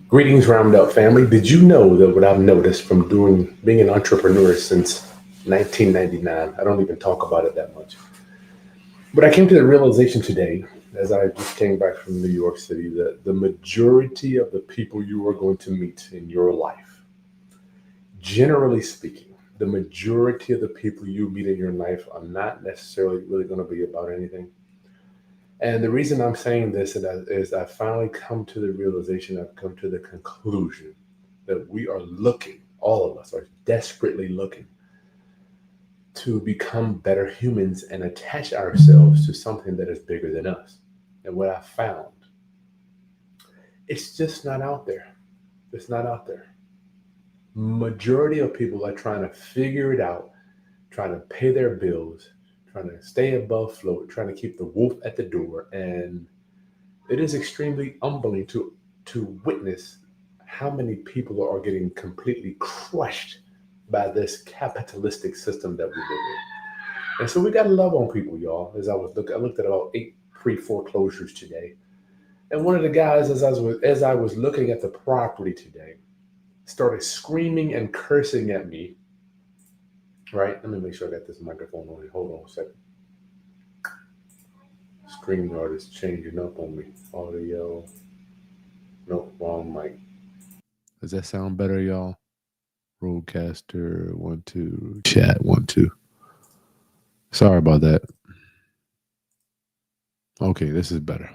Greetings, Round Up family. Did you know that what I've noticed from doing being an entrepreneur since 1999? I don't even talk about it that much. But I came to the realization today, as I just came back from New York City, that the majority of the people you are going to meet in your life, generally speaking, the majority of the people you meet in your life are not necessarily really going to be about anything. And the reason I'm saying this is I finally come to the realization, I've come to the conclusion that we are looking, all of us are desperately looking to become better humans and attach ourselves to something that is bigger than us. And what I found, it's just not out there. It's not out there. Majority of people are trying to figure it out, trying to pay their bills, trying to stay above float, trying to keep the wolf at the door. And it is extremely humbling to witness how many people are getting completely crushed by this capitalistic system that we live in. And so we got to love on people, y'all. I looked at about 8 pre-foreclosures today, and one of the guys, as I was looking at the property today, started screaming and cursing at me. Right? Let me make sure I got this microphone on. Hold on a second. StreamYard is changing up on me. Audio. Nope, wrong mic. Does that sound better, y'all? Roadcaster 1 2. Chat 1 2. Sorry about that. Okay, this is better.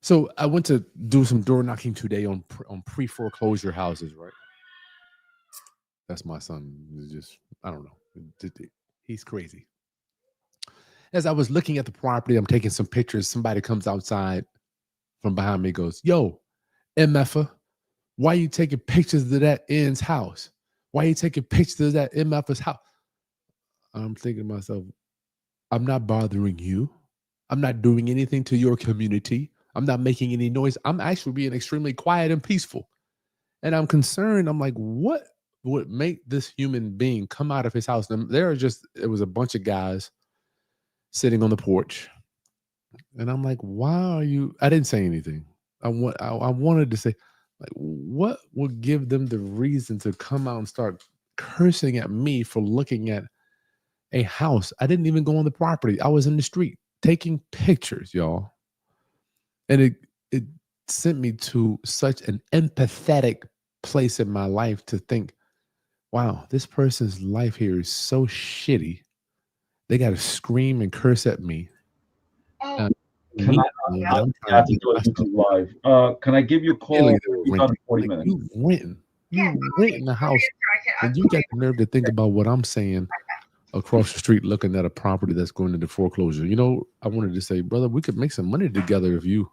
So I went to do some door knocking today on pre-foreclosure houses, right? That's my son. It's just, I don't know. He's crazy. As I was looking at the property, I'm taking some pictures. Somebody comes outside from behind me, goes, "Yo, MFer, why you taking pictures of that N's house? Why you taking pictures of that MFer's house?" I'm thinking to myself, I'm not bothering you. I'm not doing anything to your community. I'm not making any noise. I'm actually being extremely quiet and peaceful. And I'm concerned. I'm like, what would make this human being come out of his house? And it was a bunch of guys sitting on the porch. And I'm like, why are you? I didn't say anything. I wanted to say, like, what would give them the reason to come out and start cursing at me for looking at a house? I didn't even go on the property. I was in the street taking pictures, y'all. And it sent me to such an empathetic place in my life to think, wow, this person's life here is so shitty. They got to scream and curse at me. Can I have to do a YouTube live? Can I give you a call? We've done 40 like, minutes. You rent in the house, and you got the nerve to think about what I'm saying across the street, looking at a property that's going into foreclosure. You know, I wanted to say, brother, we could make some money together if you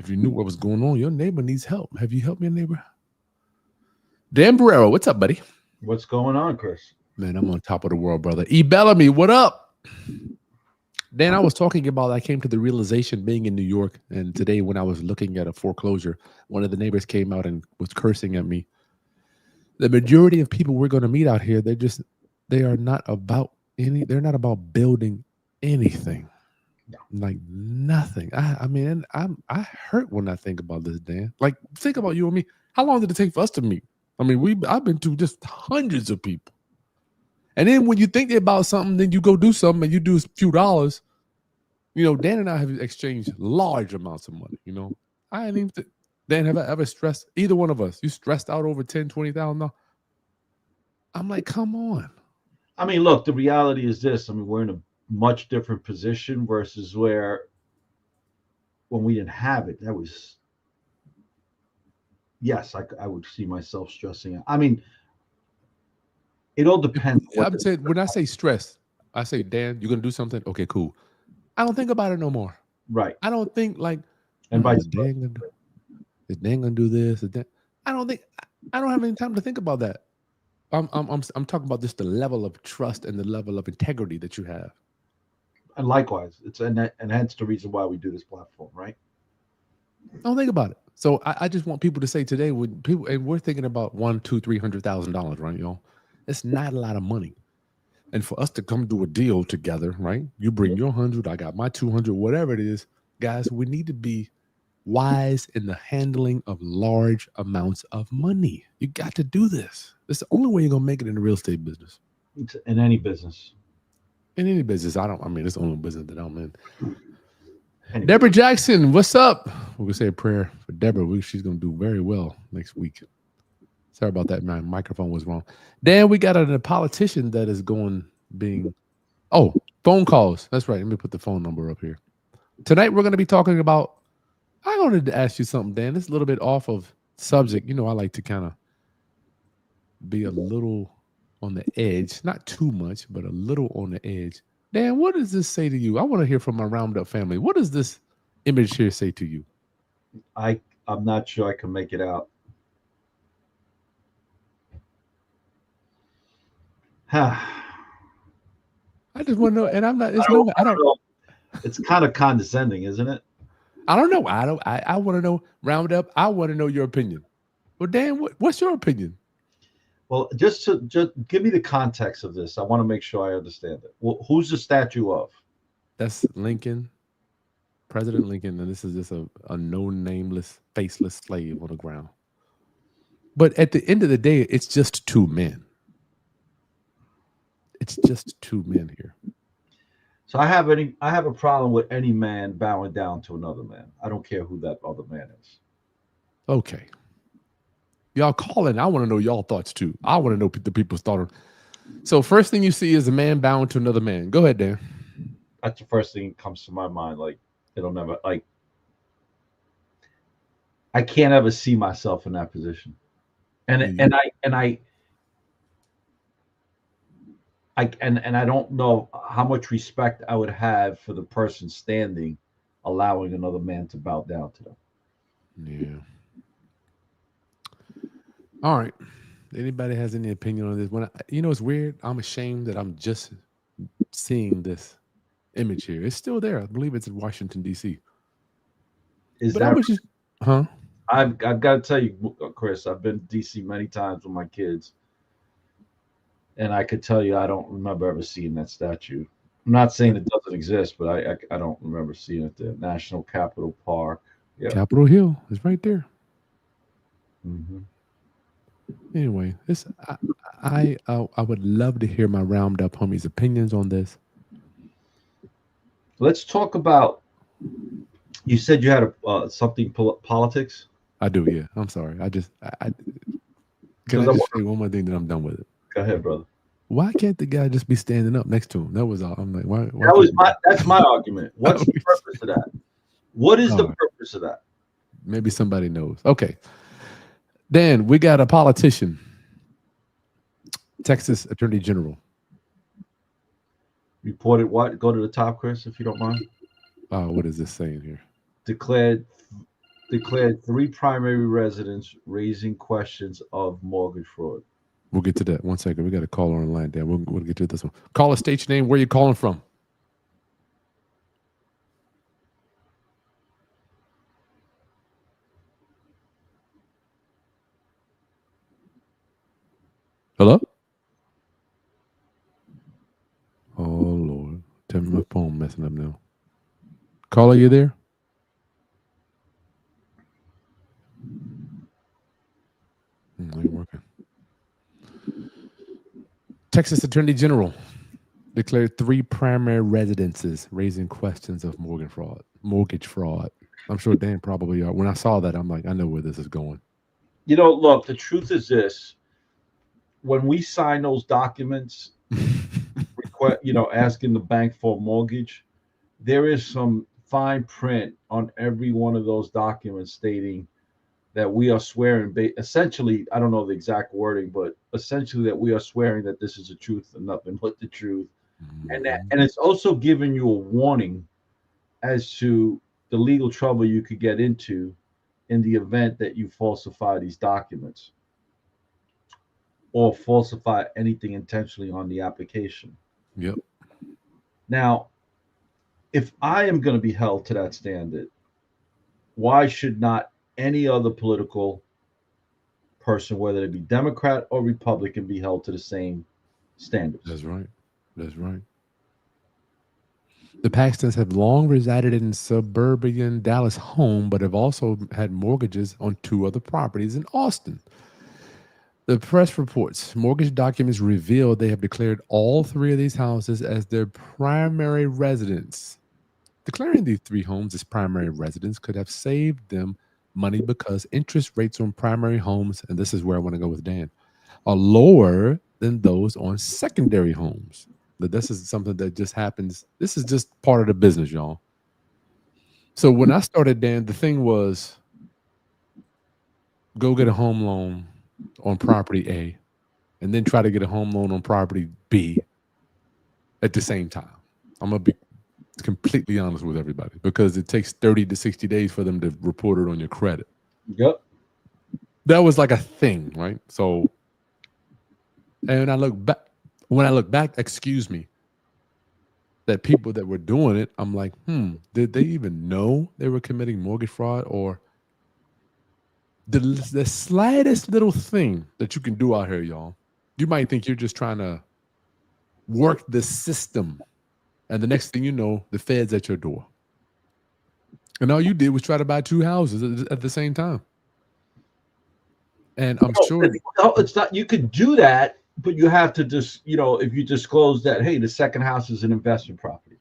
knew what was going on. Your neighbor needs help. Have you helped your neighbor? Dan Borrero, what's up, buddy? What's going on, Chris? Man, I'm on top of the world, brother. E. Bellamy, what up? Dan, I was talking about, I came to the realization being in New York, and today when I was looking at a foreclosure, one of the neighbors came out and was cursing at me. The majority of people we're going to meet out here, they're not about building anything. No. Like nothing. I mean, I hurt when I think about this, Dan. Like, think about you and me. How long did it take for us to meet? I mean, I've been to just hundreds of people. And then when you think about something, then you go do something and you do a few dollars. You know, Dan and I have exchanged large amounts of money. You know, I ain't even Dan, have I ever stressed either one of us? You stressed out over $10,000, $20,000? I'm like, come on. I mean, look, the reality is this. I mean, we're in a much different position versus where when we didn't have it, that was, yes, I would see myself stressing out. I mean, it all depends. I'm saying, when I say stress, I say, Dan, you're going to do something? Okay, cool. I don't think about it no more. Right. I don't think like, and is Dan going to do this? I don't have any time to think about that. I'm talking about just the level of trust and the level of integrity that you have. And likewise, and hence the reason why we do this platform, right? Don't think about it. So I just want people to say today, when people, and we're thinking about $100,000, $200,000, $300,000, right, y'all? It's not a lot of money. And for us to come do a deal together, right? You bring your 100, I got my 200, whatever it is. Guys, we need to be wise in the handling of large amounts of money. You got to do this. It's the only way you're gonna make it in the real estate business. in any business. In any business, I mean, it's the only business that I'm in. Any Deborah business. Jackson, what's up? We're gonna say a prayer for Deborah. She's gonna do very well next week. Sorry about that. My microphone was wrong. Dan, we got a politician that is going being phone calls. That's right. Let me put the phone number up here. Tonight we're gonna be talking about. I wanted to ask you something, Dan. It's a little bit off of subject. You know, I like to kind of be a little on the edge, not too much, but a little on the edge. Dan, what does this say to you? I want to hear from my round up family. What does this image here say to you? I'm not sure I can make it out. I I just want to know, and I'm not. It's don't, no. I don't know. It's kind of condescending, isn't it? I don't know. I don't. I want to know. Round up. I want to know your opinion. Well, Dan, what's your opinion? Well, just give me the context of this. I want to make sure I understand it. Well, who's the statue of? That's Lincoln, President Lincoln, and this is just a no nameless, faceless slave on the ground. But at the end of the day, it's just two men. It's just two men here. So I have a problem with any man bowing down to another man. I don't care who that other man is. Okay. Y'all calling. I want to know y'all thoughts too. I want to know the people's thought. So first thing you see is a man bowing to another man. Go ahead, Dan. That's the first thing that comes to my mind. Like it'll never like I can't ever see myself in that position. And You- and I and I don't know how much respect I would have for the person standing, allowing another man to bow down to them. Yeah. All right. Anybody has any opinion on this? It's weird. I'm ashamed that I'm just seeing this image here. It's still there. I believe it's in Washington D.C. Is But I that was just, huh? I've got to tell you, Chris, I've been to DC many times with my kids, and I could tell you I don't remember ever seeing that statue. I'm not saying it doesn't exist, but I don't remember seeing it there. National Capital Park. Yeah. Capitol Hill is right there. Hmm. Anyway, I would love to hear my round up homies' opinions on this. Let's talk about. You said you had something politics. I do, yeah. I'm sorry. I can Because I I just want say one more thing that I'm done with it? go ahead, brother. Why can't the guy just be standing up next to him? That was all. I'm like, why That can't was that's my argument. What's the purpose of that? What is the All right, purpose of that? maybe somebody knows. Okay. Dan, we got a politician, Texas Attorney General. Reported what? Go to the top, Chris, if you don't mind. What is this saying here? Declared declared three primary residents raising questions of mortgage fraud. We'll get to that. 1 second. We got a caller on the line, Dan. We'll get to this one. Caller, state your name. Where you calling from? Hello? Oh, Lord. Tell me my phone messing up now. Caller, you there? Ain't working. Texas Attorney General declared three primary residences raising questions of mortgage fraud. Mortgage fraud. I'm sure Dan probably are. When I saw that, I'm like, I know where this is going. You know, look, the truth is this: when we sign those documents, asking the bank for a mortgage, there is some fine print on every one of those documents stating that we are swearing, essentially, I don't know the exact wording, but essentially that we are swearing that this is the truth and nothing but the truth, and it's also giving you a warning as to the legal trouble you could get into in the event that you falsify these documents or falsify anything intentionally on the application. Yep. Now, if I am going to be held to that standard, why should not any other political person, whether it be Democrat or Republican, be held to the same standards? That's right. That's right. The Paxtons have long resided in suburban Dallas home, but have also had mortgages on 2 other properties in Austin. The press reports mortgage documents reveal they have declared all 3 of these houses as their primary residence. Declaring these 3 homes as primary residence could have saved them money because interest rates on primary homes, and this is where I want to go with Dan, are lower than those on secondary homes. But this is something that just happens. This is just part of the business, y'all. So when I started, Dan, the thing was go get a home loan on property A and then try to get a home loan on property B at the same time. I'm going to be completely honest with everybody because it takes 30 to 60 days for them to report it on your credit. Yep. That was like a thing, right? So, and when I look back, excuse me, that people that were doing it, I'm like, did they even know they were committing mortgage fraud? Or the slightest little thing that you can do out here, y'all, you might think you're just trying to work the system. And the next thing you know, the Fed's at your door. And all you did was try to buy 2 houses at the same time. And I'm sure it's not. You could do that, but you have to just, if you disclose that, hey, the second house is an investment property.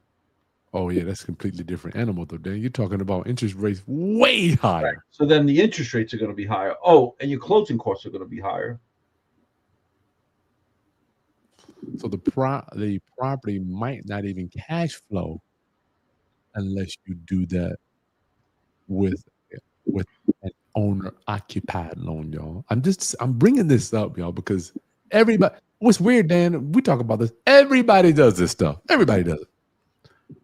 Oh yeah, that's a completely different animal though, Dan. You're talking about interest rates way higher. Right. So then the interest rates are going to be higher. Oh, and your closing costs are going to be higher. So the property might not even cash flow unless you do that with an owner occupied loan, y'all. I'm bringing this up, y'all, because everybody. What's weird, Dan? We talk about this. Everybody does this stuff. Everybody does it.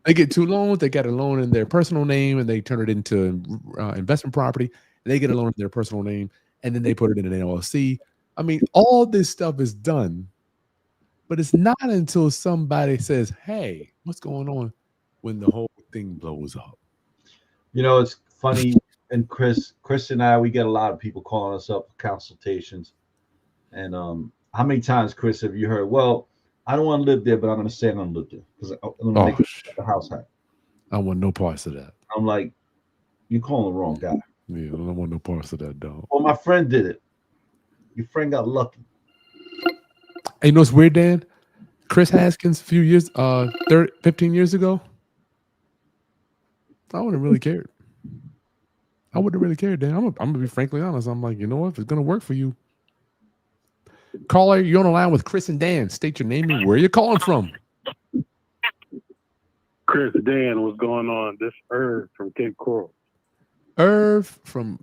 They get 2 loans. They got a loan in their personal name, and they turn it into investment property. They get a loan in their personal name, and then they put it in an LLC. I mean, all this stuff is done, but it's not until somebody says, "Hey, what's going on?" when the whole thing blows up. It's funny. And Chris and I, we get a lot of people calling us up for consultations. And how many times, Chris, have you heard, well, I don't want to live there, but I'm going to say I'm going to live there because I'm going to make the house happen. I don't want no parts of that. I'm like, you're calling the wrong guy. Yeah, I don't want no parts of that, dog. Well, my friend did it. Your friend got lucky. Hey, you know what's weird, Dan? Chris Haskins, a few years, 15 years ago, I wouldn't really cared. I wouldn't really care, Dan. I'm going to be frankly honest. I'm like, you know what? If it's going to work for you. Caller, you're on the line with Chris and Dan. State your name and where you're calling from. Chris, Dan, what's going on? This Irv from Cape Coral. Irv from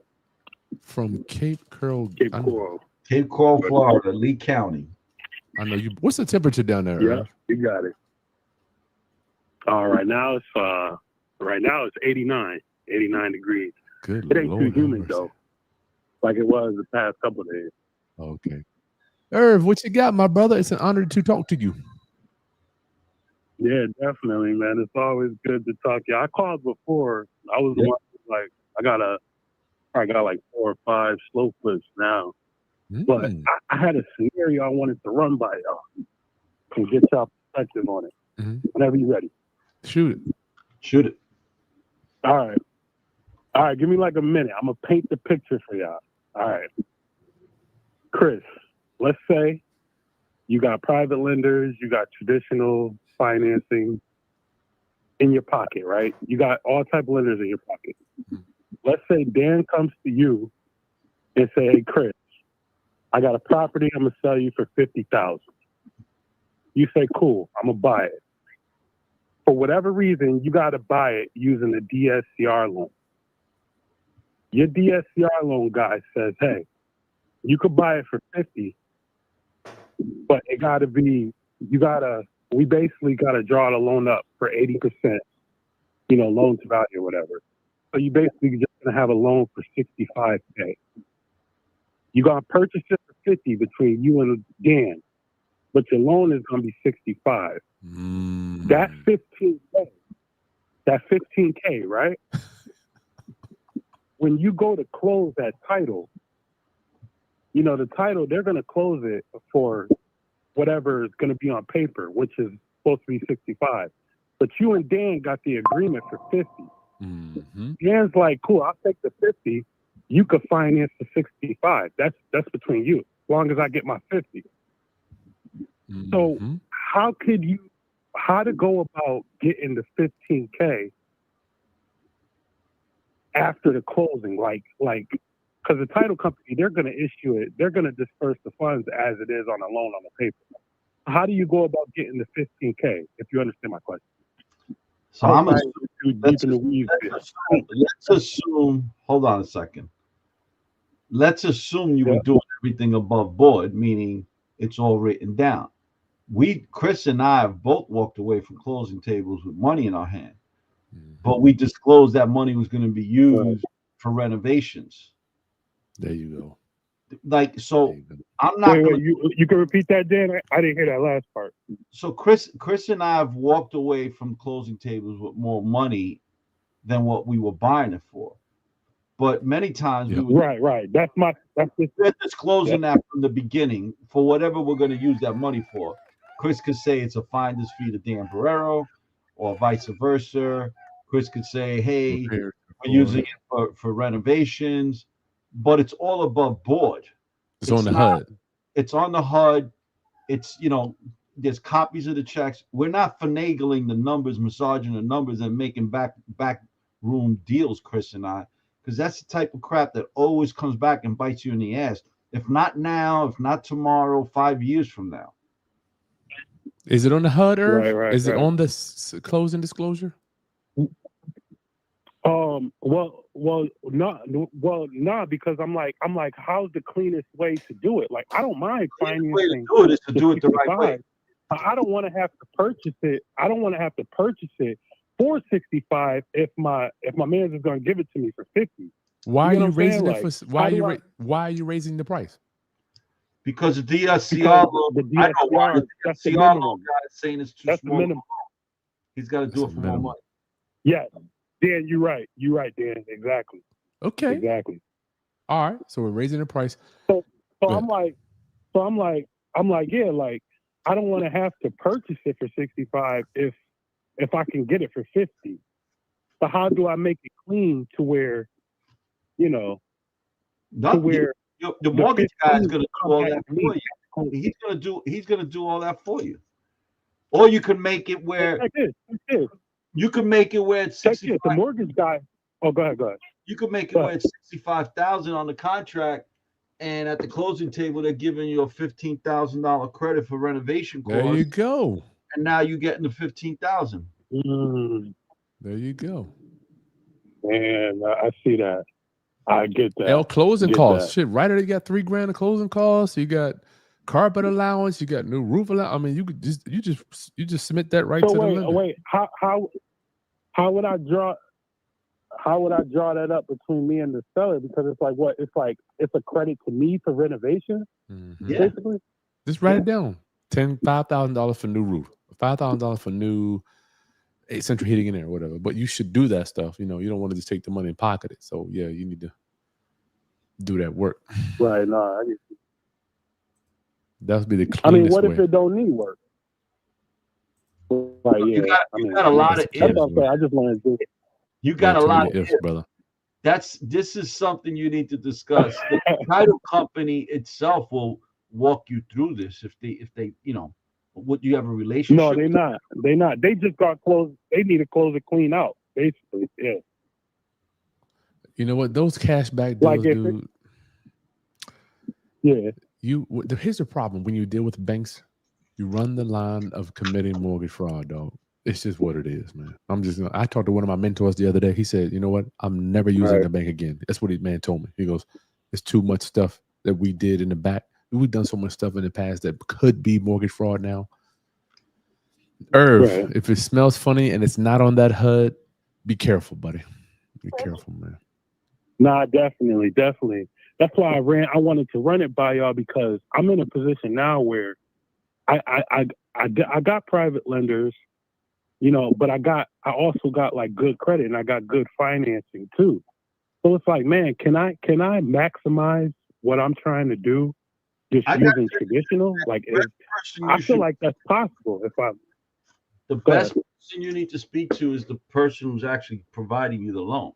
Cape Coral. Cape Coral. Cape Coral, Florida, Lee County. I know you. What's the temperature down there, Yeah, Irv? you got it. Right now it's 89 degrees. Good. It ain't Lord too humid though, like it was the past couple of days. Okay. Irv, what you got, my brother? It's an honor to talk to you. Yeah, definitely, man. It's always good to talk to you. I called before. I was like, I got like 4 or 5 slow flips now. But I had a scenario I wanted to run by y'all and get y'all perspective on it. Whenever you're ready. Shoot it. All right. Give me like a minute. I'm going to paint the picture for y'all. All right. Chris, let's say you got private lenders, you got traditional financing in your pocket, right? You got all type of lenders in your pocket. Let's say Dan comes to you and say, hey, Chris, I got a property I'm going to sell you for $50,000. You say, cool, I'm going to buy it. For whatever reason, you got to buy it using a DSCR loan. Your DSCR loan guy says, hey, you could buy it for 50, but it got to be, we basically got to draw the loan up for 80%, loan to value or whatever. So you basically just going to have a loan for $65K. You're going to purchase it for 50 between you and Dan, but your loan is going to be 65. That 15K, right? When you go to close that title, the title, they're going to close it for whatever is going to be on paper, which is supposed to be 65. but you and Dan got the agreement for 50. Mm-hmm. Dan's like, cool, I'll take the 50. You could finance the 65. That's between you, as long as I get my 50. So Mm-hmm. how to go about getting the 15K after the closing? Like, because the title company, they're going to issue it. They're going to disperse the funds as it is on a loan on the paper. How do you go about getting the 15K? If you understand my question. So let's assume. Hold on a second. Let's assume you were doing everything above board, meaning it's all written down. Chris and I have both walked away from closing tables with money in our hand, but we disclosed that money was going to be used for renovations. There you go. Like, so I'm not. Wait, you can repeat that, Dan? I didn't hear that last part. So Chris and I have walked away from closing tables with more money than what we were buying it for. But many times right. We're disclosing that from the beginning for whatever we're going to use that money for. Chris could say it's a finder's fee to Dan Borrero, or vice versa. Chris could say, hey, we're using it for renovations, but it's all above board. It's on the HUD. It's on the HUD. It's, there's copies of the checks. We're not finagling the numbers, massaging the numbers, and making back room deals, Chris and I, because that's the type of crap that always comes back and bites you in the ass. If not now, if not tomorrow, 5 years from now. Is it on the HUD, Irv? Right. Is it on the closing disclosure? No, because I'm like, how's the cleanest way to do it? Like, I don't mind financing. The way to do it is to do it the right way. I don't want to have to purchase it. I don't want to have to purchase it for 65 if my man is going to give it to me for 50. Why are you raising it? Why are you raising the price? Because the DSCR loan, that's the minimum. Guy is saying it's too that's small. The minimum. He's got to do it for more money. Yes, Dan, you're right. You're right, Dan. Exactly. Okay. Exactly. All right. So we're raising the price. So I'm like, yeah, like I don't want to have to purchase it for 65 if I can get it for 50. So how do I make it clean to where, to where the mortgage guy is going to do all that for you. He's going to do all that for you. Or you can make it where you can make it where it's 65. The mortgage guy. Oh, go ahead. You can make it where it's 65,000 on the contract, and at the closing table they're giving you a $15,000 credit for renovation costs. There you go. And now you're getting the 15,000. There you go. And I see that. I get that. Closing costs. Shit, right there, you got $3,000 of closing costs. You got carpet allowance. You got new roof allowance. I mean, you just submit that right to the lender. Wait. How would I draw? How would I draw that up between me and the seller? Because it's like what? It's a credit to me for renovation. Basically. Just write it down. $5,000 for new roof. $5,000 for new central heating in there or whatever. But you should do that stuff. You don't want to just take the money and pocket it. So yeah, you need to do that work. Right. No. That would be the cleanest what way. if it don't need work? Like, you got a lot of ifs. I just learned this. You got a lot of ifs, brother. This is something you need to discuss. The title company itself will walk you through this if they would you have a relationship? No, they're not. They just got closed. They need to close it clean out, basically. Yeah. You know what? Those cashback deals, dude. Yeah. Here's the problem when you deal with banks. You run the line of committing mortgage fraud, dog. It's just what it is, man. I talked to one of my mentors the other day. He said, you know what? I'm never using the bank again. That's what man told me. He goes, it's too much stuff that we did in the back. We've done so much stuff in the past that could be mortgage fraud now. Irv, if it smells funny and it's not on that HUD, be careful, buddy. Be careful, man. Nah, definitely. That's why I wanted to run it by y'all, because I'm in a position now where I got private lenders, but I also got like good credit and I got good financing too. So it's like, man, can I maximize what I'm trying to do just using traditional? Like, I feel like that's possible if I. The best person you need to speak to is the person who's actually providing you the loan.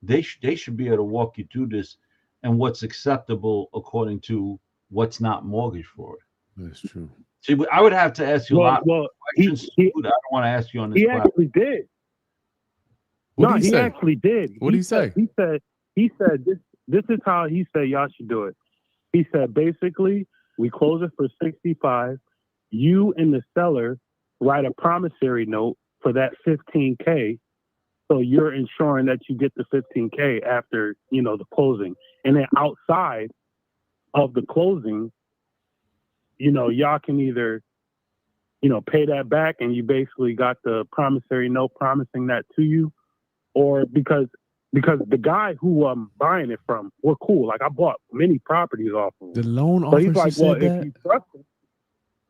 They should be able to walk you through this and what's acceptable according to what's not mortgage fraud. That's true. See, I would have to ask you a lot of he questions that I don't want to ask you on this he platform. actually did. What No, did he he say? actually did. What did he say? He said this is how he said y'all should do it. He said basically we close it for 65. You and the seller write a promissory note for that 15K. So you're ensuring that you get the 15K after, the closing. And then outside of the closing, y'all can either, pay that back and you basically got the promissory note promising that to you, or because the guy who I'm buying it from, we're cool. Like I bought many properties off of him. The loan So officer he's like, said well, that? if you trust him,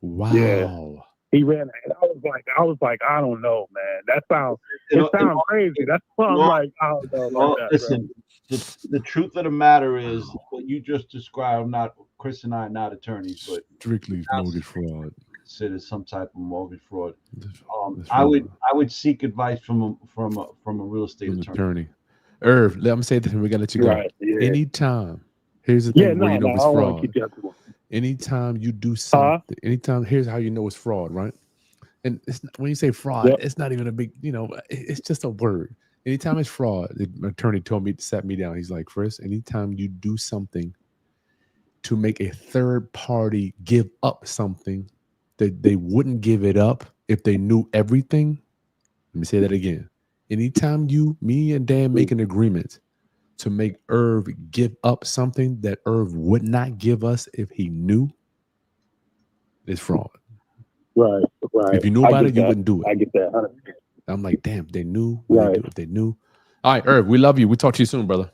Wow. yeah. He ran it. And I was like, I don't know, man. That sounds crazy. That's why I'm like, I don't know about that. Listen, the truth of the matter is what you just described. Not Chris and I are not attorneys, but Strictly mortgage fraud. Considered some type of mortgage fraud. That's I would seek advice from a real estate attorney. Irv, let me say this and we're gonna let you go. Right, yeah. Anytime, here's the thing where you know I it's don't want fraud. to keep you up to Anytime you do something, here's how you know it's fraud, right? And it's when you say fraud, it's not even a big, it's just a word. Anytime it's fraud, the attorney told me to set me down. He's like, Chris, anytime you do something to make a third party give up something that they wouldn't give it up if they knew everything. Let me say that again. Anytime me and Dan make an agreement to make Irv give up something that Irv would not give us if he knew, it's fraud. Right. If you knew about it, you wouldn't do it. I get that. 100%. I'm like, damn, they knew. Right. If they knew. All right, Irv, we love you. We'll talk to you soon, brother.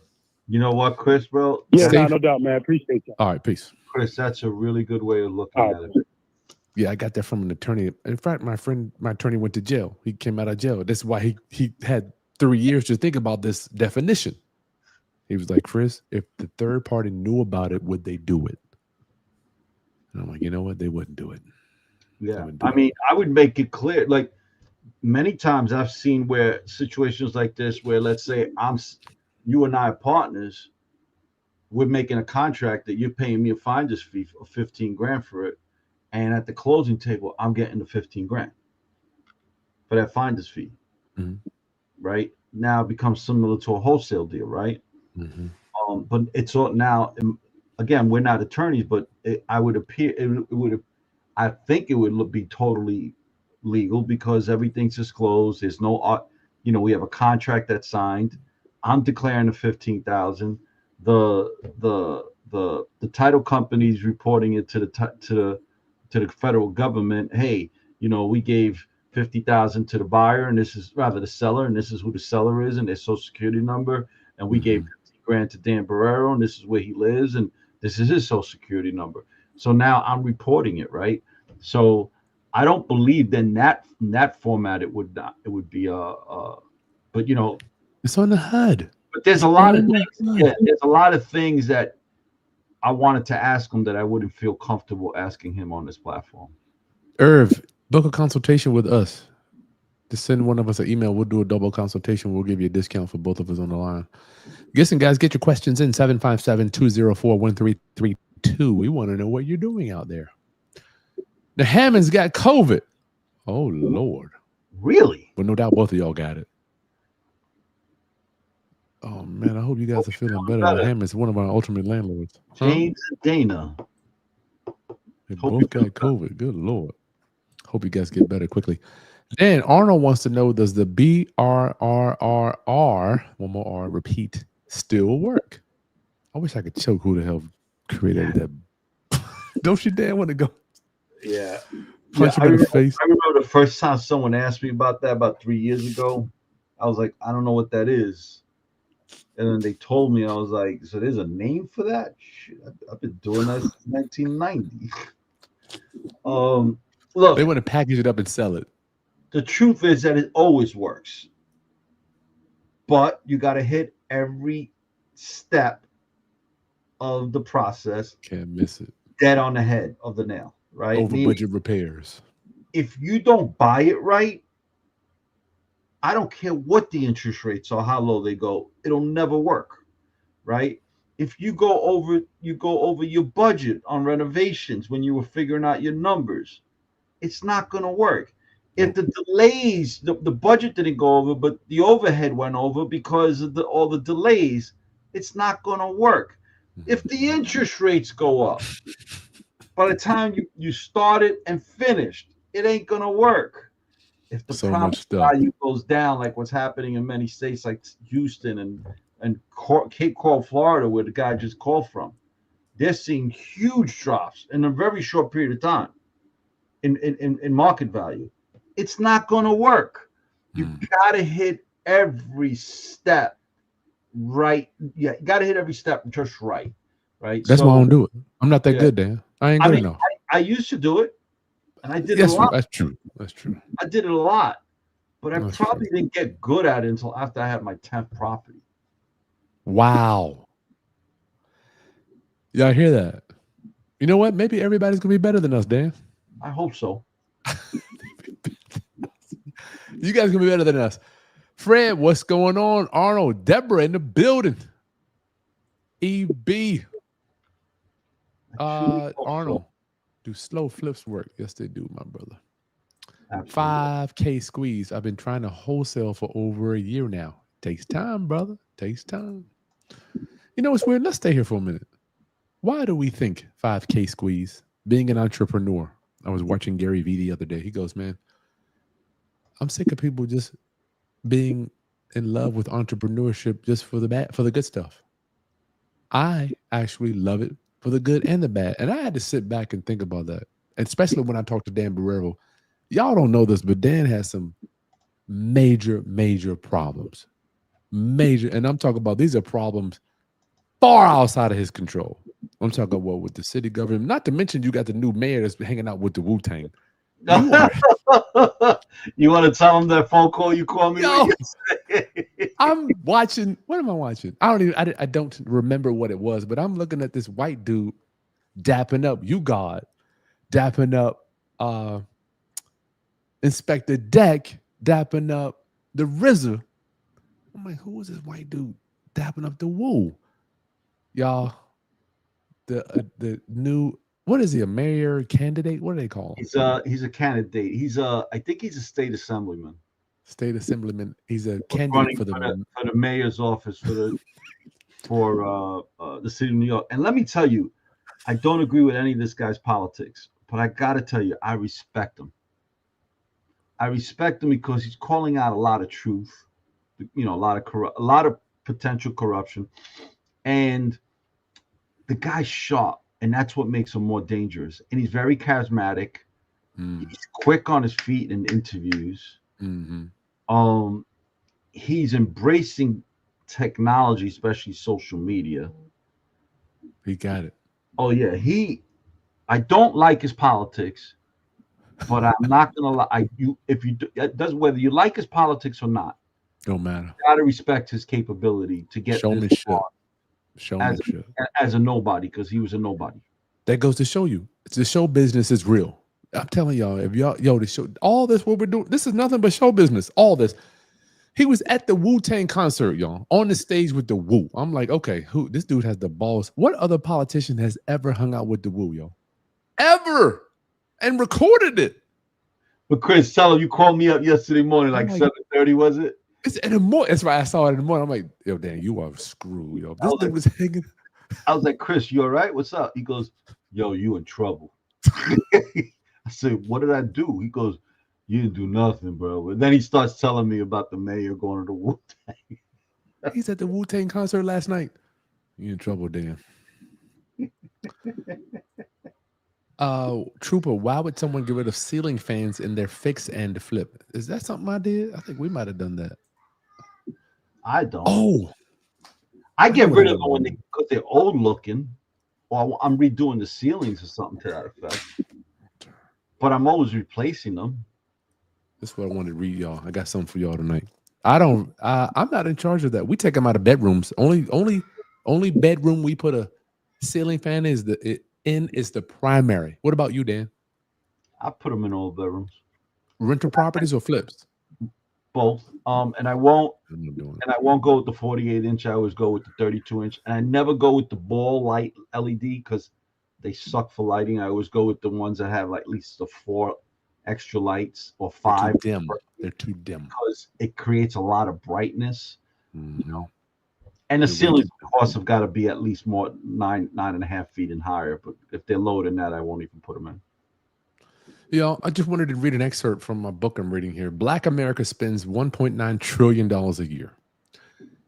You know what, Chris, bro? Yeah, no doubt, man. Appreciate you. All right, peace. Chris, that's a really good way of looking at it. Yeah, I got that from an attorney. In fact, my attorney went to jail. He came out of jail. That's why he had 3 years to think about this definition. He was like, Chris, if the third party knew about it, would they do it? And I'm like, you know what? They wouldn't do it. Yeah. I would make it clear. Like many times I've seen where situations like this, where let's say you and I are partners, we're making a contract that you're paying me a finder's fee of 15 grand for it. And at the closing table, I'm getting the 15 grand for that finder's fee. Mm-hmm. Right now it becomes similar to a wholesale deal, right? Mm-hmm. But it's all now. Again, we're not attorneys, but I think it would be totally legal because everything's disclosed. There's no, we have a contract that's signed. I'm declaring the 15,000. The title company's reporting it to the federal government. Hey, we gave 50,000 to the buyer, and this is rather the seller, and this is who the seller is, and their social security number, and we gave 50 grand to Dan Borrero, and this is where he lives, and this is his social security number. So now I'm reporting it, right? So I don't believe that in that format it would not. It would be but it's on the HUD. But there's a lot of things. Yeah, there's a lot of things that I wanted to ask him that I wouldn't feel comfortable asking him on this platform. Irv, book a consultation with us. Just send one of us an email. We'll do a double consultation. We'll give you a discount for both of us on the line. Listen, guys, get your questions in 757-204-1332. We want to know what you're doing out there. The Hammonds got COVID. Oh, Lord. Really? But no doubt both of y'all got it. Oh, man, I hope you guys are feeling better. The Hammonds, one of our ultimate landlords. James and Dana. They both got COVID. Good Lord. Hope you guys get better quickly. Dan Arnold wants to know, does the BRRRR, one more R, repeat, still work? I wish I could choke who the hell created that. Don't you, Dan, want to go? Yeah. Punch him in the face. I remember the first time someone asked me about that about 3 years ago. I was like, I don't know what that is. And then they told me, I was like, so there's a name for that? Shit, I've been doing that since 1990. Look, they want to package it up and sell it. The truth is that it always works. But you got to hit every step of the process. Can't miss it. Dead on the head of the nail, right? Over budget repairs. If you don't buy it right, I don't care what the interest rates are, how low they go, it'll never work, right? If you go over your budget on renovations when you were figuring out your numbers, it's not going to work. If Nope. the delays, the budget didn't go over, but the overhead went over because of all the delays, it's not going to work. If the interest rates go up, by the time you started and finished, it ain't going to work. If the So much property stuff. value goes down, like what's happening in many states like Houston and Cape Coral, Florida, where the guy just called from, they're seeing huge drops in a very short period of time in market value. It's not going to work. You got to hit every step right. Yeah, you got to hit every step just right. Right. That's why I don't do it. I'm not that Yeah. good, Dan. I ain't I good mean, enough. I used to do it, and I did it a Yes, lot. that's true. That's true. I did it a lot, but I That's probably true. didn't get good at it until after I had my 10th property. Wow. Y'all hear that? You know what? Maybe everybody's gonna be better than us, Dan. I hope so. You guys gonna be better than us. Fred, what's going on? Arnold, Deborah in the building. EB. Arnold, do slow flips work? Yes, they do, my brother. Absolutely. 5K squeeze. I've been trying to wholesale for over a year now. Takes time, brother. Takes time. You know what's weird? Let's stay here for a minute. Why do we think 5K squeeze? Being an entrepreneur. I was watching Gary Vee the other day. He goes, man, I'm sick of people just being in love with entrepreneurship just for the good stuff. I actually love it for the good and the bad. And I had to sit back and think about that. And especially when I talked to Dan Borrero. Y'all don't know this, but Dan has some major, major problems. Major. And I'm talking about these are problems far outside of his control. I'm talking about with the city government. Not to mention you got the new mayor that's hanging out with the Wu-Tang. You want to tell him that phone call you called me Yo, with? I'm watching. What am I watching? I don't remember what it was, but I'm looking at this white dude dapping up you God, dapping up Inspector Deck, dapping up the RZA. I'm like, who is this white dude dapping up the Wu? Y'all, the new, what is he, a mayor candidate? What do they call him? He's a candidate. I think he's a state assemblyman. State assemblyman. He's a Running candidate for for the mayor's office for the city of New York. And let me tell you, I don't agree with any of this guy's politics, but I got to tell you, I respect him. I respect him because he's calling out a lot of truth, you know, a lot of potential corruption, and the guy's sharp, and that's what makes him more dangerous. And he's very charismatic. He's quick on his feet in interviews. He's embracing technology, especially social media. He got it. Oh yeah, I don't like his politics, but I'm not gonna lie. It doesn't, whether you like his politics or not, Don't matter. you gotta respect his capability to get Showmanship. Showmanship. as a nobody, because he was a nobody. That goes to show you, the show business is real. I'm telling y'all, if y'all, the show, all this, what we're doing, this is nothing but show business. All this. He was at the Wu-Tang concert, y'all, on the stage with the Wu. I'm like, okay, this dude has the balls. What other politician has ever hung out with the Wu, yo? Ever. And recorded it. But Chris, tell him you called me up yesterday morning, like 7:30, was it? It's in the morning. That's right. I saw it in the morning. I'm like, yo, Dan, you are screwed, yo. This dude was hanging. I was like, Chris, you all right? What's up? He goes, yo, you in trouble. I said, what did I do? He goes, you didn't do nothing, bro. And then he starts telling me about the mayor going to the Wu-Tang. He's at the Wu-Tang concert last night. You in trouble, Dan. Trooper, why would someone get rid of ceiling fans in their fix and flip? Is that something I did? I think we might have done that. I don't. Oh, I get rid of them because they're old looking, or I'm redoing the ceilings or something to that effect. But I'm always replacing them. That's what I wanted to read y'all. I got something for y'all tonight. I'm not in charge of that. We take them out of bedrooms. Only bedroom we put a ceiling fan is the primary. What about you, Dan? I put them in all bedrooms. Rental properties or flips? both. And I won't I'm not doing it. and I won't go with the 48 inch. I always go with the 32 inch, and I never go with the ball light LED because they suck for lighting. I always go with the ones that have like at least the 4 extra lights or They're too 5 dim. They're too dim. because it creates a lot of brightness. Mm-hmm. And the They're way ceilings, too of course, have got to be at least more 9.5 feet and higher. But if they're lower than that, I won't even put them in. Yeah, I just wanted to read an excerpt from my book I'm reading here. Black America spends $1.9 trillion a year.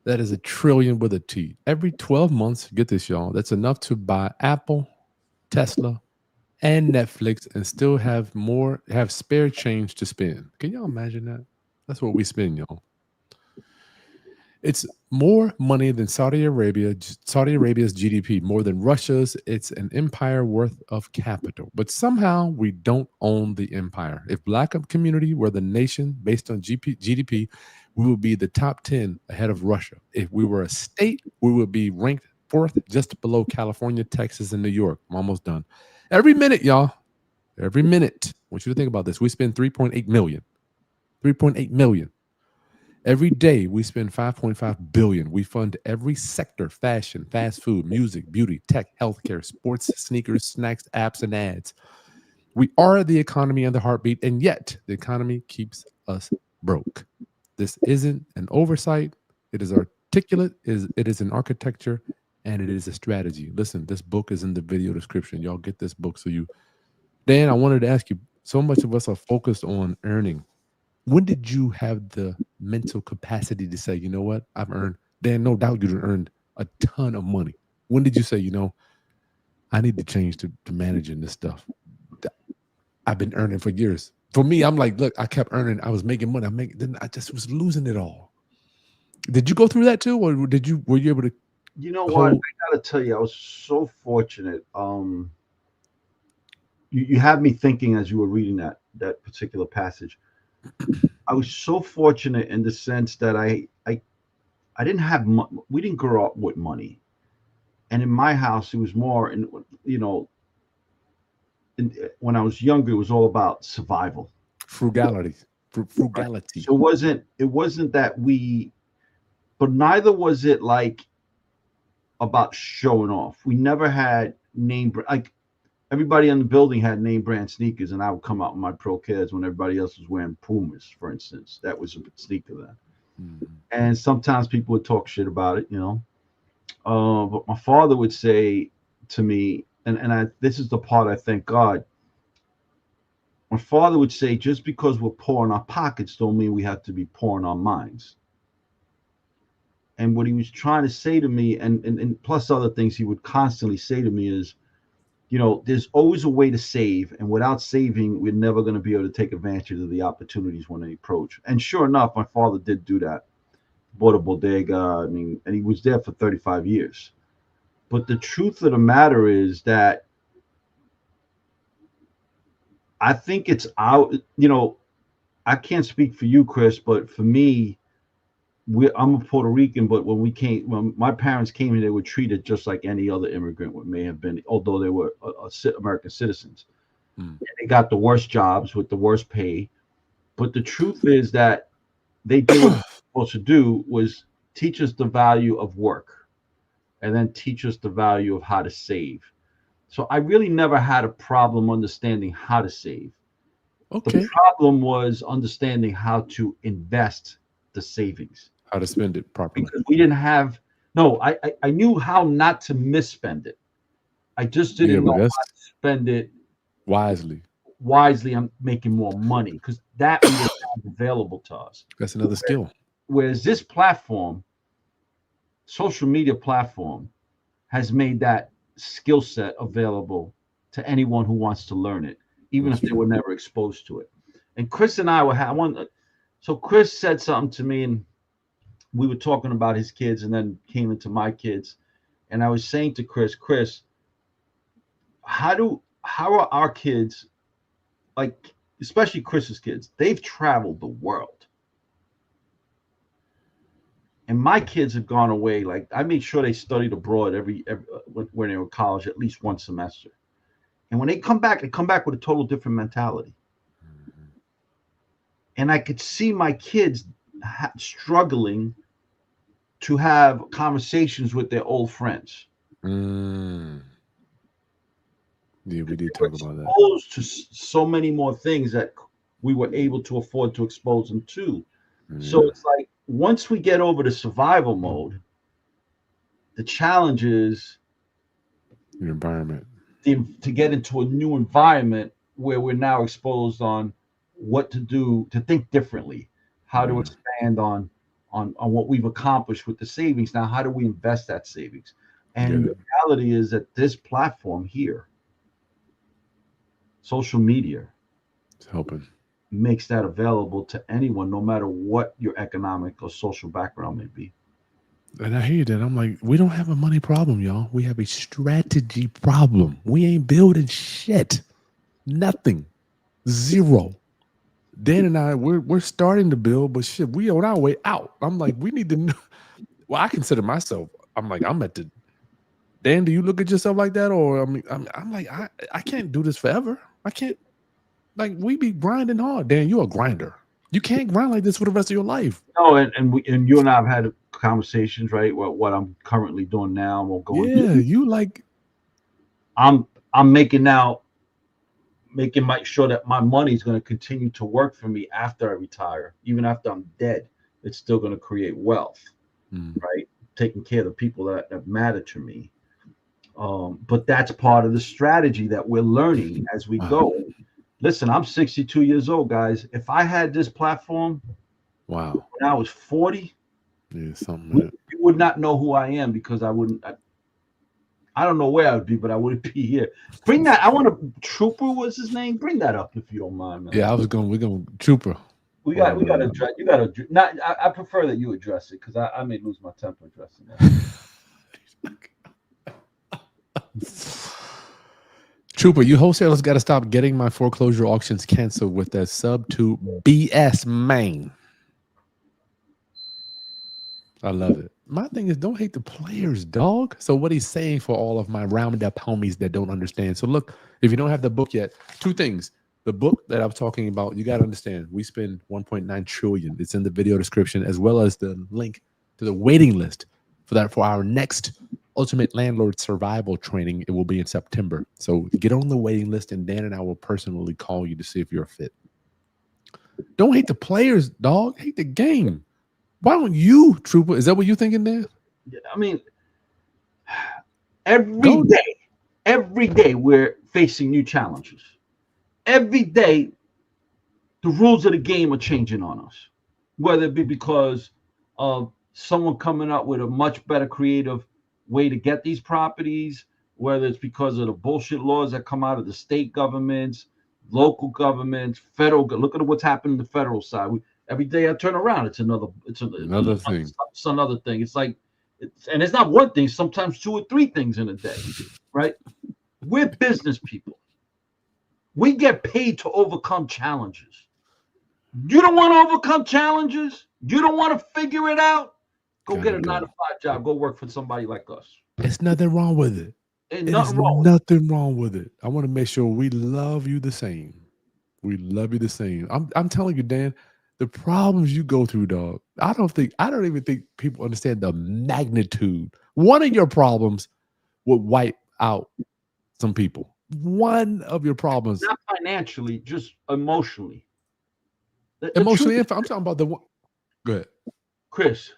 That is a trillion with a T. Every 12 months, get this, y'all, that's enough to buy Apple, Tesla, and Netflix and still have spare change to spend. Can y'all imagine that? That's what we spend, y'all. It's more money than Saudi Arabia's GDP, more than Russia's. It's an empire worth of capital. But somehow we don't own the empire. If Black community were the nation based on GDP, we would be the top 10 ahead of Russia. If we were a state, we would be ranked fourth, just below California, Texas, and New York. I'm almost done. Every minute, y'all. Every minute. I want you to think about this. We spend 3.8 million. 3.8 million. Every day we spend 5.5 billion. We fund every sector: fashion, fast food, music, beauty, tech, healthcare, sports, sneakers, snacks, apps, and ads. We are the economy and the heartbeat, and yet the economy keeps us broke. This isn't an oversight. It is articulate, it is an architecture, and it is a strategy. Listen, this book is in the video description. Y'all get this book. Dan, I wanted to ask you, so much of us are focused on earning. When did you have the mental capacity to say, you know what, I've earned? Dan, no doubt you've earned a ton of money. When did you say, I need to change to managing this stuff? I've been earning for years. For me, I'm like, look, I kept earning. I was making money. Then I just was losing it all. Did you go through that too, or were you able to? You know what? I gotta tell you, I was so fortunate. You had me thinking as you were reading that particular passage. I was so fortunate in the sense that I didn't have we didn't grow up with money, and in my house it was more you know when I was younger it was all about survival, Frugality. right? So it wasn't that but neither was it like about showing off. We never had like everybody in the building had name brand sneakers, and I would come out in my Pro Kids when everybody else was wearing Pumas, for instance. That was a sneaker then. Mm-hmm. And sometimes people would talk shit about it, But my father would say to me, and this is the part I thank God. My father would say, just because we're poor in our pockets don't mean we have to be poor in our minds. And what he was trying to say to me, and plus other things he would constantly say to me is, there's always a way to save, and without saving, we're never going to be able to take advantage of the opportunities when they approach. And sure enough, my father did do that. Bought a bodega, and he was there for 35 years. But the truth of the matter is that I think it's out, I can't speak for you, Chris, but for me, I'm a Puerto Rican, but when my parents came here, they were treated just like any other immigrant may have been, although they were American citizens. Mm. They got the worst jobs with the worst pay. But the truth is that they did what they were supposed to do, was teach us the value of work and then teach us the value of how to save. So I really never had a problem understanding how to save. Okay. The problem was understanding how to invest the savings. How to spend it properly. Because we didn't have, no, I knew how not to misspend it. I just didn't know how to spend it wisely. I'm making more money because that we didn't have available to us. That's another skill. Whereas this platform, social media platform, has made that skill set available to anyone who wants to learn it, even if they were never exposed to it. And Chris and I were so Chris said something to me, and we were talking about his kids, and then came into my kids, and I was saying to Chris, how are our kids, like especially Chris's kids? They've traveled the world. And my kids have gone away. Like I made sure they studied abroad every when they were in college, at least one semester. And when they come back with a total different mentality. and I could see my kids struggling to have conversations with their old friends. Yeah, we did We're talk about that. exposed to so many more things that we were able to afford to expose them to. So Yeah, it's like once we get over the survival mode, the challenge is your environment. to get into a new environment where we're now exposed on what to do, to think differently, how to Yeah, expand on what we've accomplished with the savings. Now, how do we invest that savings? get And it. the reality is that this platform here, social media, It's helping. makes that available to anyone, no matter what your economic or social background may be. And I hear that. I'm like, we don't have a money problem, y'all. We have a strategy problem. We ain't building shit. Nothing. Zero. Dan and I, we're starting to build, but shit, we on our way out. I'm like, we need to know. Well, I consider myself, I'm like, I'm at the Dan, do you look at yourself like that? Or I mean, I'm like, I can't do this forever. I can't, like, we be grinding hard. Dan, you're a grinder. You can't grind like this for the rest of your life. No, and you and I have had conversations, right? What I'm currently doing now, we'll go Yeah, into. you like, I'm making my sure that my money is going to continue to work for me after I retire, even after I'm dead. It's still going to create wealth, right? Taking care of the people that matter to me. But that's part of the strategy that we're learning as we wow. go. Listen, I'm 62 years old, guys. If I had this platform Wow. when I was 40, Yeah, something like that. you would not know who I am because I don't know where I would be, but I wouldn't be here. Bring that. I want to Trooper. What's his name? Bring that up if you don't mind, man. Yeah, we're going Trooper. We got to address. You got to not. I prefer that you address it because I may lose my temper addressing that. Trooper, you wholesalers got to stop getting my foreclosure auctions canceled with that sub to BS, man. I love it. My thing is, don't hate the players, dog. So what he's saying for all of my roundup homies that don't understand. So look, if you don't have the book yet, two things. The book that I'm talking about, you got to understand, we spend 1.9 trillion. It's in the video description, as well as the link to the waiting list for our next Ultimate Landlord Survival Training. It will be in September. So get on the waiting list, and Dan and I will personally call you to see if you're a fit. Don't hate the players, dog. Hate the game. Why don't you, Trooper? Is that what you're thinking, Dan? I mean, every day we're facing new challenges. Every day, the rules of the game are changing on us, whether it be because of someone coming up with a much better creative way to get these properties, whether it's because of the bullshit laws that come out of the state governments, local governments, federal. Look at what's happening in the federal side. Every day I turn around, it's another thing. It's another thing. It's like, and it's not one thing. Sometimes two or three things in a day, right? We're business people. We get paid to overcome challenges. You don't want to overcome challenges? You don't want to figure it out? Go get a 9-to-5 job. Go work for somebody like us. There's nothing wrong with it. There's nothing wrong with it. I want to make sure we love you the same. We love you the same. I'm telling you, Dan, the problems you go through, dog. I don't even think people understand the magnitude. One of your problems would wipe out some people. One of your problems, not financially, just emotionally. Emotionally, I'm talking about the one. Go ahead, Chris.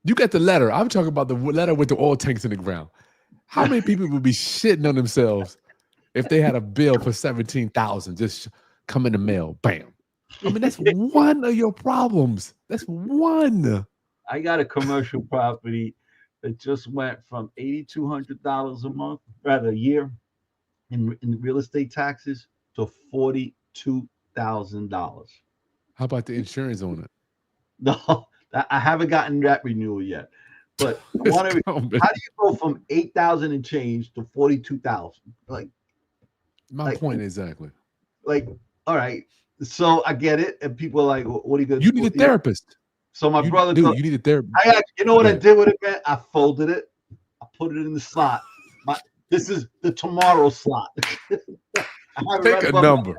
You got the letter. I'm talking about the letter with the oil tanks in the ground. How many people would be shitting on themselves if they had a bill for $17,000 just come in the mail? Bam. I mean, that's one of your problems. That's one. I got a commercial property that just went from $8,200 a month, rather a year, in real estate taxes to $42,000. How about the insurance on it? No, I haven't gotten that renewal yet. But I want to. How do you go from 8,000 and change to 42,000? Like, my point exactly. Like, all right, so I get it, and people are like, "What are you gonna?" You need a therapist. So my brother, you need a therapist. You know what I did with it, man? I folded it. I put it in the slot. This is the tomorrow slot. Take a number.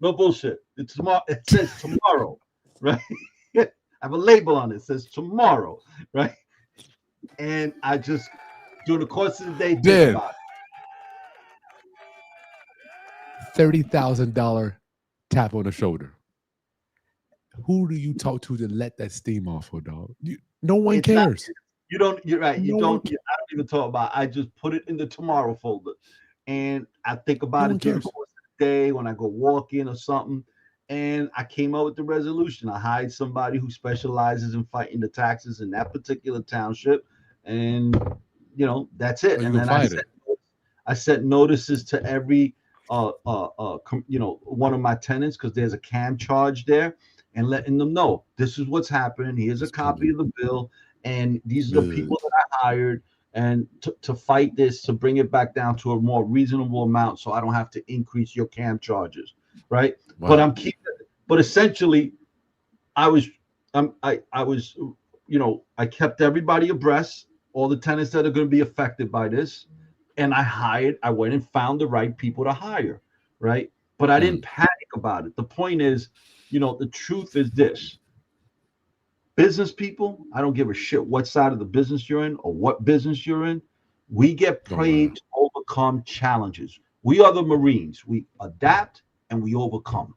No bullshit. It's tomorrow. It says tomorrow, right? I have a label on it. It says tomorrow, right? And I just, during the course of the day, think Dan, about it. $30,000 tap on the shoulder. Who do you talk to let that steam off for, dog? No one It's not- cares. You don't. You're right. You No don't. one cares. I don't even talk about. I just put it in the tomorrow folder, and I think No about one it during the cares. course of the day when I go walking or something. And I came up with the resolution. I hired somebody who specializes in fighting the taxes in that particular township, and that's it. Oh, you And gonna then fight it? I sent notices to every one of my tenants because there's a CAM charge there, and letting them know this is what's happening. Here's a It's copy coming. of the bill, and these are the Good. people that I hired, and to fight this, to bring it back down to a more reasonable amount, so I don't have to increase your CAM charges, right? But Wow. I'm keeping. But essentially, I was, I was, I kept everybody abreast, all the tenants that are going to be affected by this, and I went and found the right people to hire, right? But I didn't panic about it. The point is, the truth is this: business people, I don't give a shit what side of the business you're in or what business you're in. We get Don't matter. paid to overcome challenges. We are the Marines. We adapt and we overcome,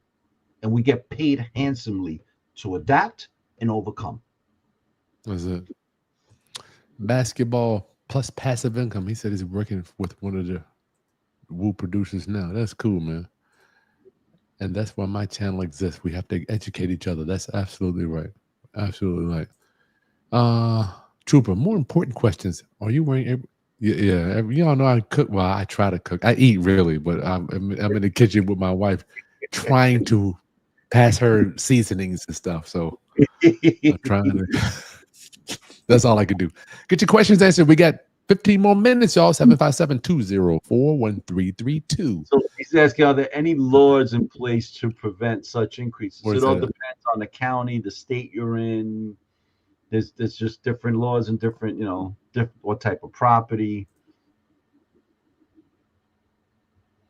and we get paid handsomely to adapt and overcome. That's it. Basketball plus passive income. He said he's working with one of the Woo producers now. That's cool, man. And that's why my channel exists. We have to educate each other. That's absolutely right. Absolutely right. Trooper, more important questions. Are you wearing yeah, y'all know I cook. Well, I try to cook. I eat really, but I'm in the kitchen with my wife trying to pass her seasonings and stuff. So I'm trying to that's all I can do. Get your questions answered. We got 15 more minutes, y'all. 757-204-1332. So he's asking, are there any laws in place to prevent such increases? Where's It all that at? depends on the county, the state you're in. There's just different laws and different, what type of property.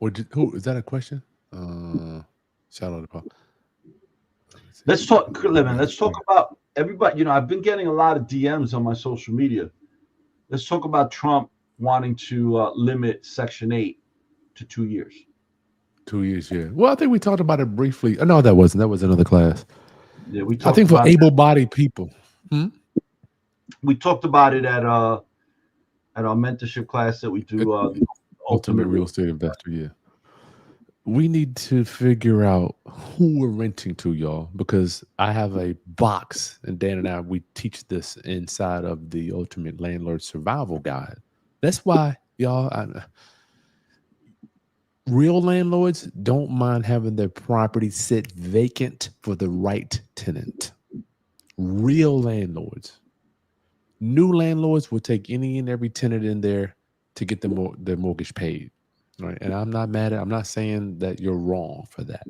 Who is that a question? Shout out to Paul. Let's talk, Levin. Let's talk about everybody. I've been getting a lot of DMs on my social media. Let's talk about Trump wanting to limit Section 8 to 2 years. 2 years, yeah. Well, I think we talked about it briefly. No, that wasn't. That was another class. Yeah, we I talked think for about able-bodied people. we talked about it at our mentorship class that we do. Ultimate Real Estate Investor, yeah. We need to figure out who we're renting to, y'all, because I have a box, and Dan and I, we teach this inside of the Ultimate Landlord Survival Guide. That's why, y'all, real landlords don't mind having their property sit vacant for the right tenant. Real landlords. New landlords will take any and every tenant in there to get their mortgage paid. Right. And I'm not mad at, I'm not saying that you're wrong for that.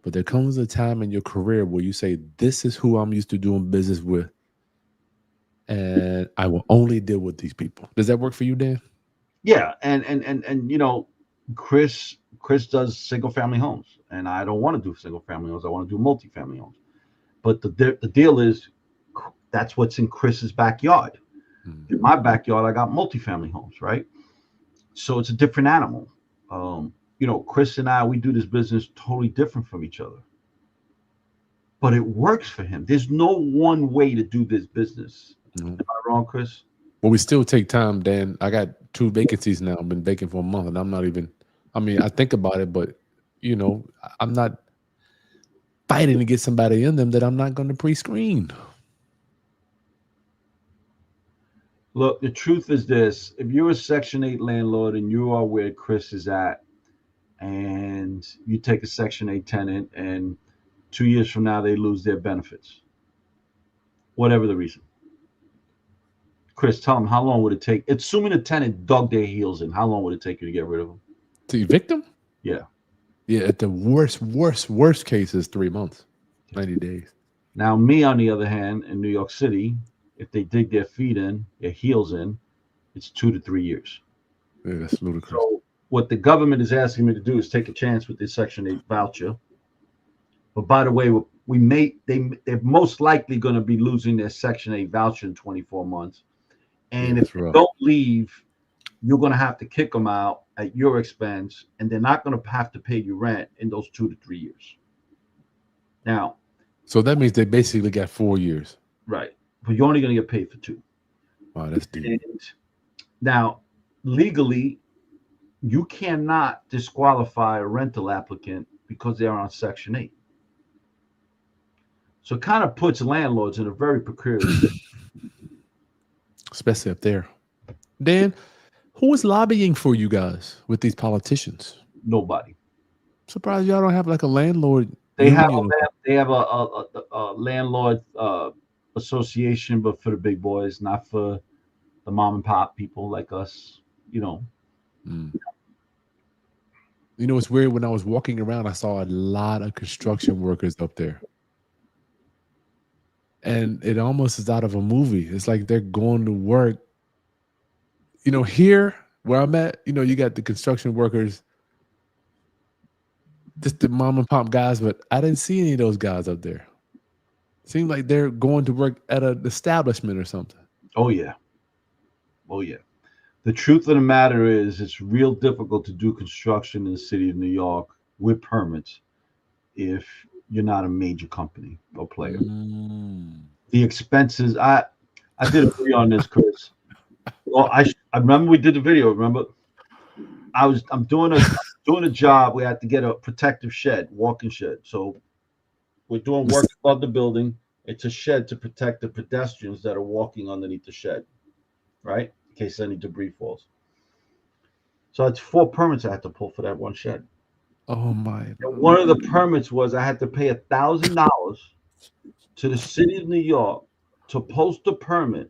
But there comes a time in your career where you say, this is who I'm used to doing business with, and I will only deal with these people. Does that work for you, Dan? Yeah, and Chris does single family homes, and I don't want to do single family homes. I want to do multifamily homes. But the deal is, that's what's in Chris's backyard. In my backyard, I got multifamily homes, right? So it's a different animal. Chris and I, we do this business totally different from each other. But it works for him. There's no one way to do this business. Am I wrong, Chris? Well, we still take time, Dan. I got 2 vacancies now. I've been vacant for a month, and I'm not even, I think about it, but, I'm not fighting to get somebody in them that I'm not going to pre-screen. Look, the truth is this: if you're a Section 8 landlord and you are where Chris is at, and you take a Section 8 tenant, and 2 years from now they lose their benefits, whatever the reason, Chris, tell them how long would it take? Assuming a tenant dug their heels in, how long would it take you to get rid of them? To evict them? Yeah. Yeah, at the worst case is 3 months, 90 days. Now, me, on the other hand, in New York City, if they dig their heels in, it's 2 to 3 years. Yeah, that's ludicrous. So what the government is asking me to do is take a chance with this Section 8 voucher. But by the way, they're most likely going to be losing their Section 8 voucher in 24 months. And Yeah, if they don't leave, you're going to have to kick them out at your expense, and they're not going to have to pay you rent in those 2 to 3 years. Now, so that means they basically got 4 years. Right. But you're only going to get paid for 2. Wow, that's deep. And now, legally, you cannot disqualify a rental applicant because they're on Section 8. So it kind of puts landlords in a very precarious position. Especially up there. Dan, who is lobbying for you guys with these politicians? Nobody. Surprised y'all don't have like a landlord. They have a landlord association, but for the big boys, not for the mom and pop people like us, you know. Mm. You know, it's weird. When I was walking around, I saw a lot of construction workers up there. And it almost is out of a movie. It's like they're going to work. You know, here where I'm at, you know, you got the construction workers, just the mom and pop guys, but I didn't see any of those guys up there. Seemed like they're going to work at an establishment or something. Oh, yeah. Oh, yeah. The truth of the matter is it's real difficult to do construction in the city of New York with permits if you're not a major company or player. The expenses, I did a video on this, Chris. Well, I remember we did the video. Remember, I'm doing a job. We had to get a protective shed, walking shed. So we're doing work above the building. It's a shed to protect the pedestrians that are walking underneath the shed, right? In case any debris falls. So it's 4 permits I had to pull for that one shed. Oh my! And one of the permits was I had to pay $1,000 to the city of New York to post a permit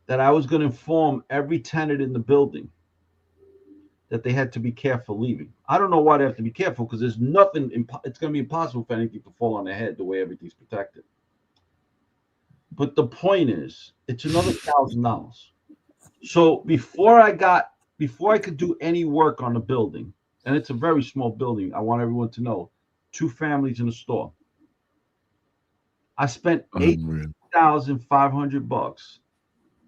that I was going to inform every tenant in the building that they had to be careful leaving. I don't know why they have to be careful, because there's nothing. It's going to be impossible for anything to fall on their head the way everything's protected. But the point is, it's another $1,000. So before I could do any work on the building, and it's a very small building, I want everyone to know, 2 families in a store. I spent $8,500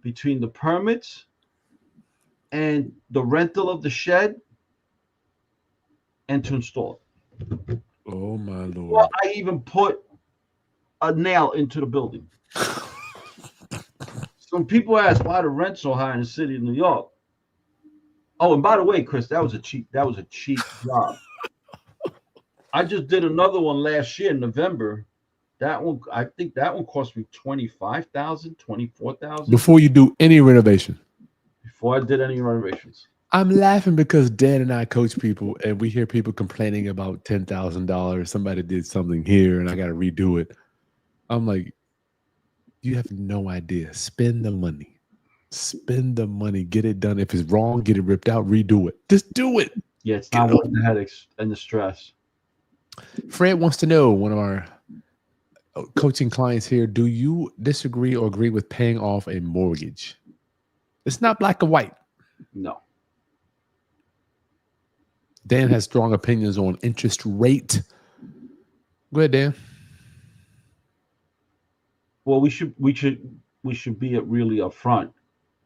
between the permits and the rental of the shed and to install it. Oh my Lord! Well, I even put a nail into the building. Some people ask why the rent's so high in the city of New York. Oh, and by the way, Chris, that was a cheap job. I just did another one last year in November. That one, I think that one cost me $25,000, $24,000. Before you do any renovation. Before I did any renovations. I'm laughing because Dan and I coach people, and we hear people complaining about $10,000. Somebody did something here, and I got to redo it. I'm like, you have no idea. Spend the money. Spend the money. Get it done. If it's wrong, get it ripped out. Redo it. Just do it. Yeah, it's not worth the headaches and the stress. Fred wants to know, one of our coaching clients here, do you disagree or agree with paying off a mortgage? It's not black or white. No. Dan has strong opinions on interest rate. Go ahead, Dan. Well, we should be really upfront.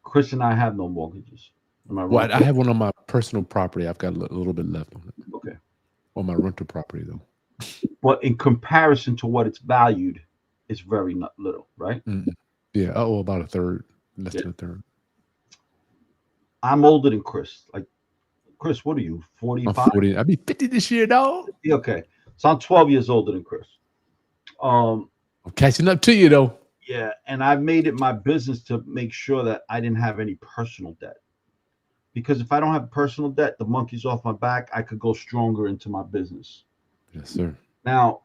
Chris and I have no mortgages. Am I right? Well, I have one on my personal property. I've got a little bit left on it. Okay. On my rental property, though. But in comparison to what it's valued, it's very little, right? Mm-hmm. Yeah. Oh, about a third, less than a third. I'm older than Chris. Like, Chris, what are you, 45? I'm 40. I'll be 50 this year, dog. Okay. So I'm 12 years older than Chris. I'm catching up to you, though. Yeah. And I've made it my business to make sure that I didn't have any personal debt. Because if I don't have personal debt, the monkey's off my back, I could go stronger into my business. Yes, sir. Now,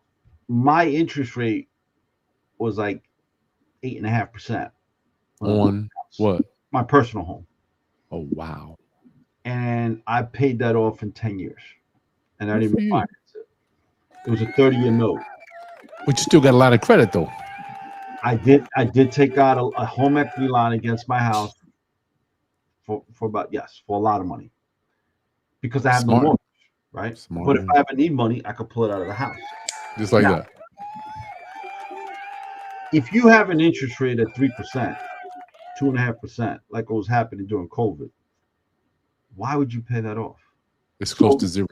my interest rate was like 8.5%. On what? My personal home. Oh, wow. And I paid that off in 10 years. And I didn't refinance it. It was a 30-year note. But you still got a line of credit, though. I did take out a home equity line against my house for a lot of money. because I have no Smart. mortgage, right? Smart But if man. I ever need money, I could pull it out of the house. Just like Now, that. if you have an interest rate at 3%, 2.5%, like what was happening during COVID, why would you pay that off? It's close So, to zero.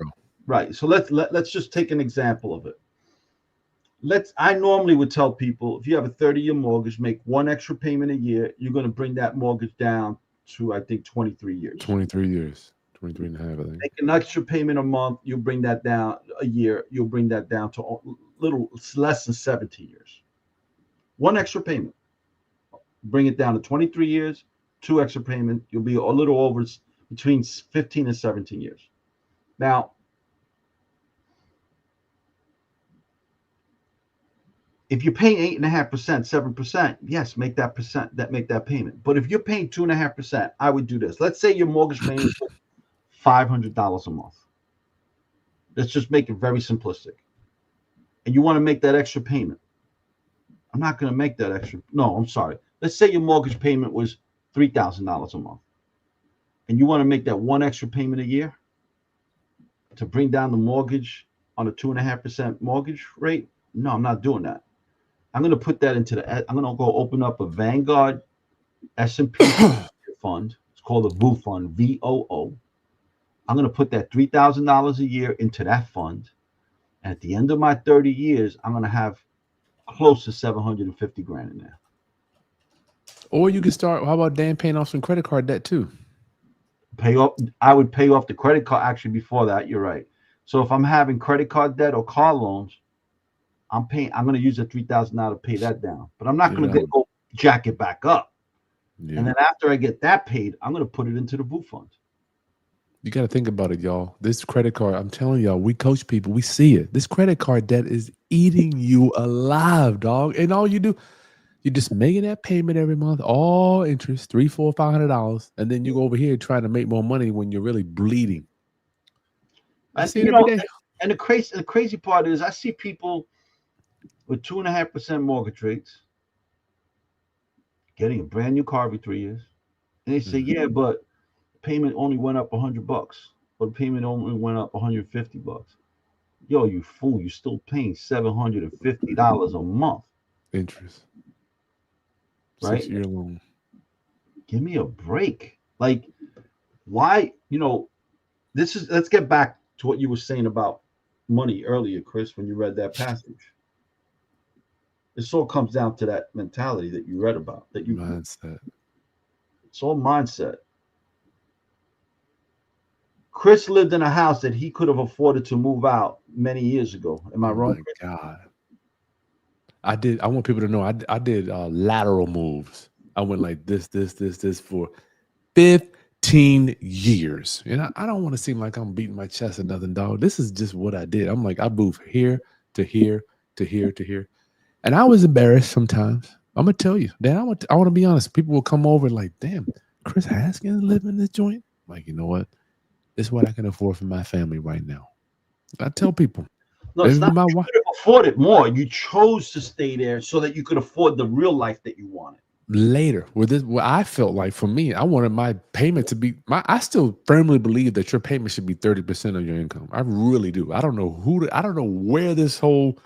right. So let's just take an example of it. I normally would tell people, if you have a 30-year mortgage, make one extra payment a year, you're going to bring that mortgage down to, I think, 23 years. 23 years. 23 and a half, I think. Make an extra payment a month, you'll bring that down a year, you'll bring that down to a little less than 70 years. One extra payment. Bring it down to 23 years, two extra payment, you'll be a little over between 15 and 17 years. Now, if you're paying 8.5%, 7%, yes, make that payment. But if you're paying 2.5%, I would do this. Let's say your mortgage payment is $500 a month. Let's just make it very simplistic. And you want to make that extra payment. I'm not going to make that extra. No, I'm sorry. Let's say your mortgage payment was $3,000 a month. And you want to make that one extra payment a year to bring down the mortgage on a 2.5% mortgage rate. No, I'm not doing that. I'm going to put that I'm going to go open up a Vanguard S&P fund. It's called a VOO fund, VOO. I'm going to put that $3,000 a year into that fund. And at the end of my 30 years, I'm going to have close to 750 grand in there. Or you can start, how about Dan paying off some credit card debt too? I would pay off the credit card actually before that. You're right. So if I'm having credit card debt or car loans, I'm going to use the $3,000 to pay that down, but I'm not going to go jack it back up. Yeah. And then after I get that paid, I'm going to put it into the VOO fund. You got to think about it, y'all. This credit card, I'm telling y'all, we coach people, we see it. This credit card debt is eating you alive, dog. And all you do, you're just making that payment every month, all interest, $300, $400, $500, and then you go over here trying to make more money when you're really bleeding. I see it every day. And the crazy part is, I see people with 2.5% mortgage rates getting a brand new car every 3 years, and they say, yeah, but payment only went up $100, or the payment only went up $150. Yo, you fool! You're still paying $750 a month. Interest. Right? 6-year loan. Give me a break. Like, why? Let's get back to what you were saying about money earlier, Chris, when you read that passage. This all comes down to that mentality that you read about. Mindset. It's all mindset. Chris lived in a house that he could have afforded to move out many years ago. Am I wrong? Oh my God. I want people to know I did lateral moves. I went like this for 15 years. And I don't want to seem like I'm beating my chest or nothing, dog. This is just what I did. I'm like, I moved here to here to here to here. And I was embarrassed sometimes. I'm going to tell you. Dan, I want to be honest. People will come over like, damn, Chris Haskins live in this joint? I'm like, you know what? This is what I can afford for my family right now. I tell people. No, it's not. You could have afforded more. You chose to stay there so that you could afford the real life that you wanted. Later, what I felt like for me, I wanted my payment to be I still firmly believe that your payment should be 30% of your income. I really do. I don't know where this whole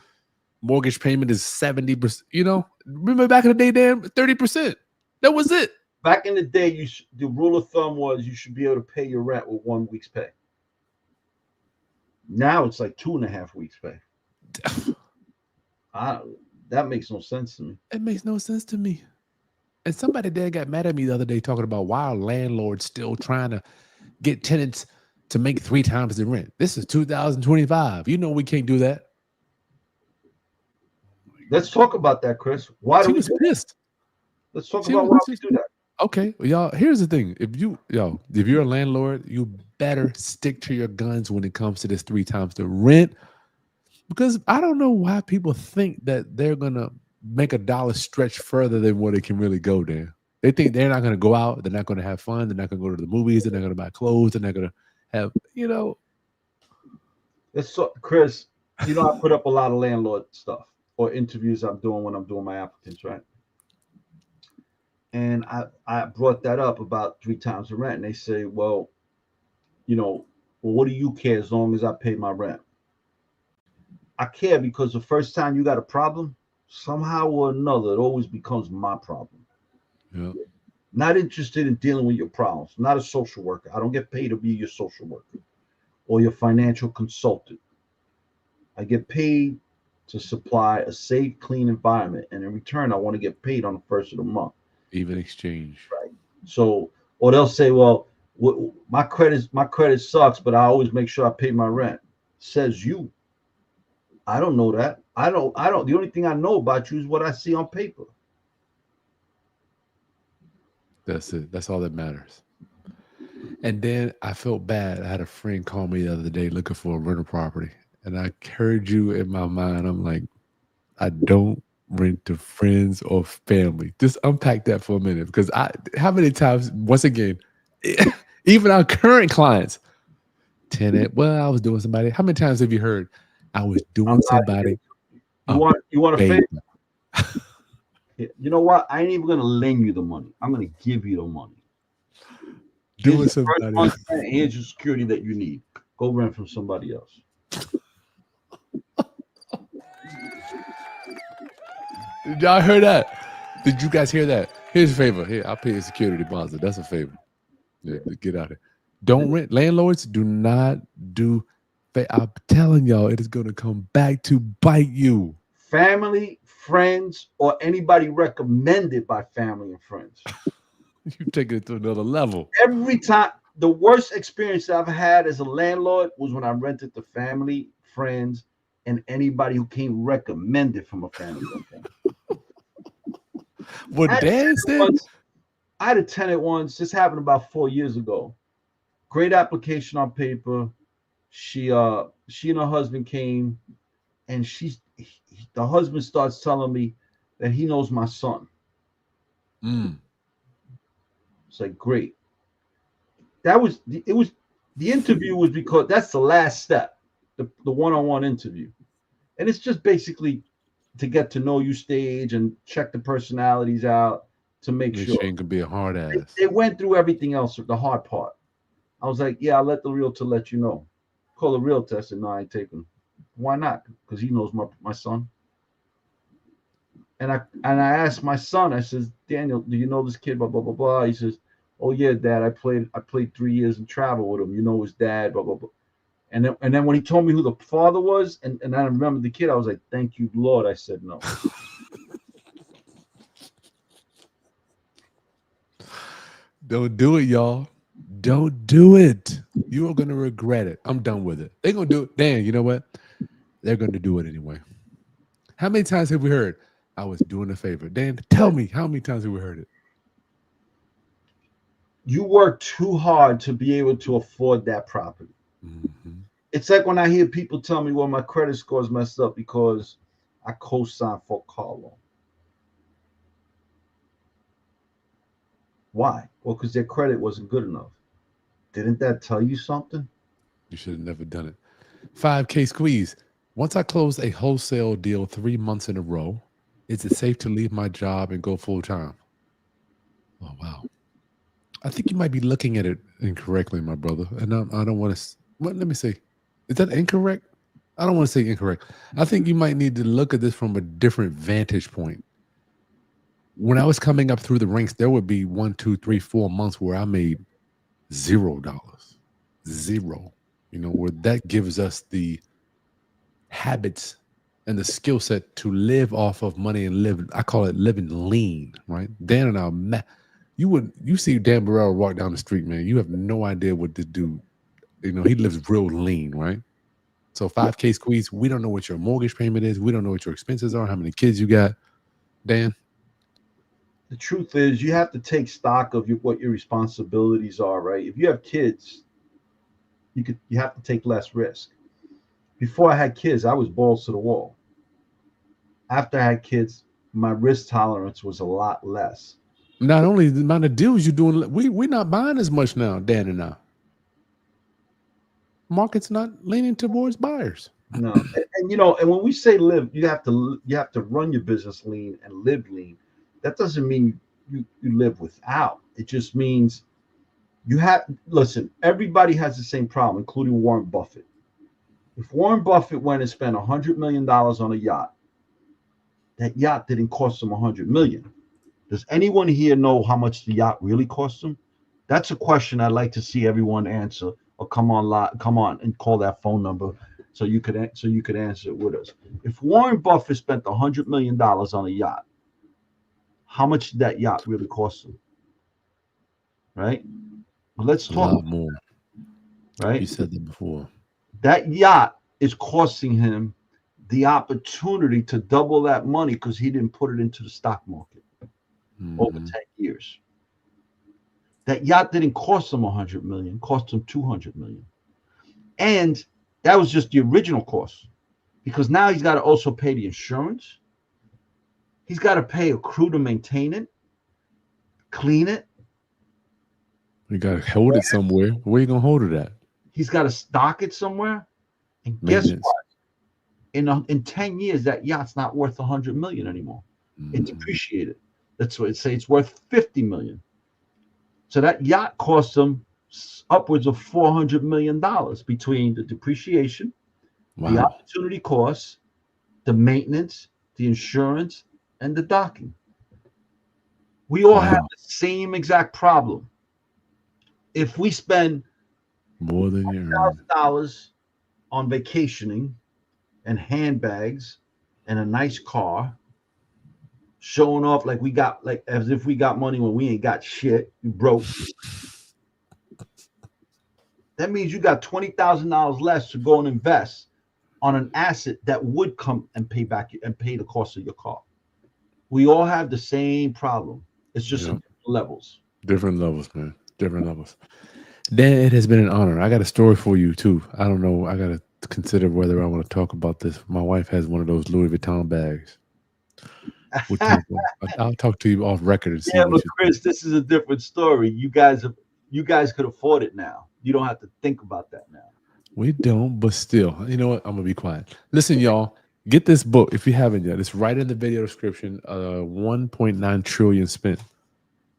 mortgage payment is 70%. Remember back in the day, Dan, 30%. That was it. Back in the day, the rule of thumb was you should be able to pay your rent with 1 week's pay. Now it's like 2.5 weeks pay. That makes no sense to me. It makes no sense to me. And somebody there got mad at me the other day talking about why are landlords still trying to get tenants to make 3 times the rent. This is 2025. We can't do that. Let's talk about that, Chris. Why do we do pissed? That? Let's talk about why we do that. Okay, well, y'all, here's the thing. If you're a landlord, you better stick to your guns when it comes to this 3 times the rent. Because I don't know why people think that they're gonna make a dollar stretch further than what it can really go there. They think they're not gonna go out, they're not gonna have fun, they're not gonna go to the movies, they're not gonna buy clothes, they're not gonna have, Chris, I put up a lot of landlord stuff or interviews I'm doing when I'm doing my applicants, right? And I brought that up about 3 times the rent, and they say, well, Well, what do you care as long as I pay my rent? I care because the first time you got a problem, somehow or another, it always becomes my problem. Yeah. Not interested in dealing with your problems. Not a social worker. I don't get paid to be your social worker or your financial consultant. I get paid to supply a safe, clean environment, and in return, I want to get paid on the first of the month. Even exchange. Right. So, or they'll say, "Well, my credit sucks, but I always make sure I pay my rent." Says you. I don't know that. I don't. The only thing I know about you is what I see on paper. That's it. That's all that matters. And then I felt bad. I had a friend call me the other day looking for a rental property. And I heard you in my mind. I'm like, I don't rent to friends or family. Just unpack that for a minute. Because how many times, once again, even our current clients, tenant, well, I was doing somebody. How many times have you heard I was doing somebody You a want a favor? favor? You know what? I ain't even gonna lend you the money. I'm gonna give you the money. Doing Here's the first somebody. month's rent, and here's your security that you need. Go rent from somebody else. Did y'all hear that? Did you guys hear that? Here's a favor. Here, I'll pay your security deposit. That's a favor. Yeah, get out of here. Don't rent. Landlords do not do. I'm telling y'all, it is going to come back to bite you. Family, friends, or anybody recommended by family and friends. You take it to another level. Every time, the worst experience I've had as a landlord was when I rented to family, friends, and anybody who came recommended from a family or friend. What Dan said? I had a tenant once. This happened about 4 years ago. Great application on paper. She and her husband came, and the husband starts telling me that he knows my son. It's like, great. The interview was because that's the last step, the one-on-one interview, and it's just basically to get to know you stage and check the personalities out to make sure. Shane could be a hard ass. They went through everything else, the hard part. I was like, yeah, I'll let the realtor let you know. Call the realtor. I said, no, I ain't taking him. Why not? Because he knows my son. And I asked my son, I says, Daniel, do you know this kid? Blah, blah, blah, blah. He says, oh yeah, Dad, I played 3 years in travel with him. You know his dad, blah, blah, blah. And then when he told me who the father was, and I remember the kid, I was like, thank you, Lord. I said no. Don't do it, y'all. Don't do it. You are going to regret it. I'm done with it. They're going to do it. Dan, you know what? They're going to do it anyway. How many times have we heard, I was doing a favor? Dan, tell me, how many times have we heard it? You work too hard to be able to afford that property. Mm-hmm. It's like when I hear people tell me, well, my credit score is messed up because I co-signed for a car loan. Why? Well, because their credit wasn't good enough. Didn't that tell you something? You should have never done it. 5K squeeze. Once I close a wholesale deal 3 months in a row, is it safe to leave my job and go full time? Oh, wow. I think you might be looking at it incorrectly, my brother. And I don't want to. Let me say, is that incorrect? I don't want to say incorrect. I think you might need to look at this from a different vantage point. When I was coming up through the ranks, there would be 1, 2, 3, 4 months where I made $0. Zero. You know, where that gives us the habits and the skill set to live off of money and live. I call it living lean, right? Dan and I, you see Dan Borrero walk down the street, man. You have no idea what this dude, you know, he lives real lean, right? So 5K squeeze, we don't know what your mortgage payment is. We don't know what your expenses are, how many kids you got. Dan? The truth is you have to take stock of what your responsibilities are, right? If you have kids, you have to take less risk. Before I had kids, I was balls to the wall. After I had kids, my risk tolerance was a lot less. Not only the amount of deals you're doing, we're not buying as much now, Dan and I. Market's not leaning towards buyers. No, and you know, and when we say live, you have to run your business lean and live lean. That doesn't mean you live without. It just means Listen, everybody has the same problem, including Warren Buffett. If Warren Buffett went and spent $100 million on a yacht, that yacht didn't cost him $100 million. Does anyone here know how much the yacht really cost him? That's a question I'd like to see everyone answer, or come on and call that phone number so you could answer it with us. If Warren Buffett spent $100 million on a yacht, how much did that yacht really cost him? Right? Well, let's A talk. lot more. Right? You said that before. That yacht is costing him the opportunity to double that money because he didn't put it into the stock market over 10 years. That yacht didn't cost him $100 million, cost him $200 million. And that was just the original cost, because now he's got to also pay the insurance. He's got to pay a crew to maintain it, clean it. You got to hold it somewhere. Where you going to hold it at? He's got to stock it somewhere. And guess what? In 10 years, that yacht's not worth $100 million anymore. It's depreciated. That's what it say. It's worth $50 million. So that yacht cost him upwards of $400 million between the depreciation, the opportunity costs, the maintenance, the insurance, and the docking. We all have the same exact problem. If we spend more than $1,000 on vacationing and handbags and a nice car, showing off like we got, like as if we got money when we ain't got shit, we broke. That means you got $20,000 less to go and invest on an asset that would come and pay back and pay the cost of your car. We all have the same problem. It's just different levels. Different levels, man. Different levels. Dan, it has been an honor. I got a story for you too. I don't know. I got to consider whether I want to talk about this. My wife has one of those Louis Vuitton bags. I'll talk to you off record and see. Yeah, but Chris, this is a different story. You guys could afford it now. You don't have to think about that now. We don't, but still, you know what? I'm gonna be quiet. Listen, y'all, get this book if you haven't yet. It's right in the video description. 1.9 trillion spent.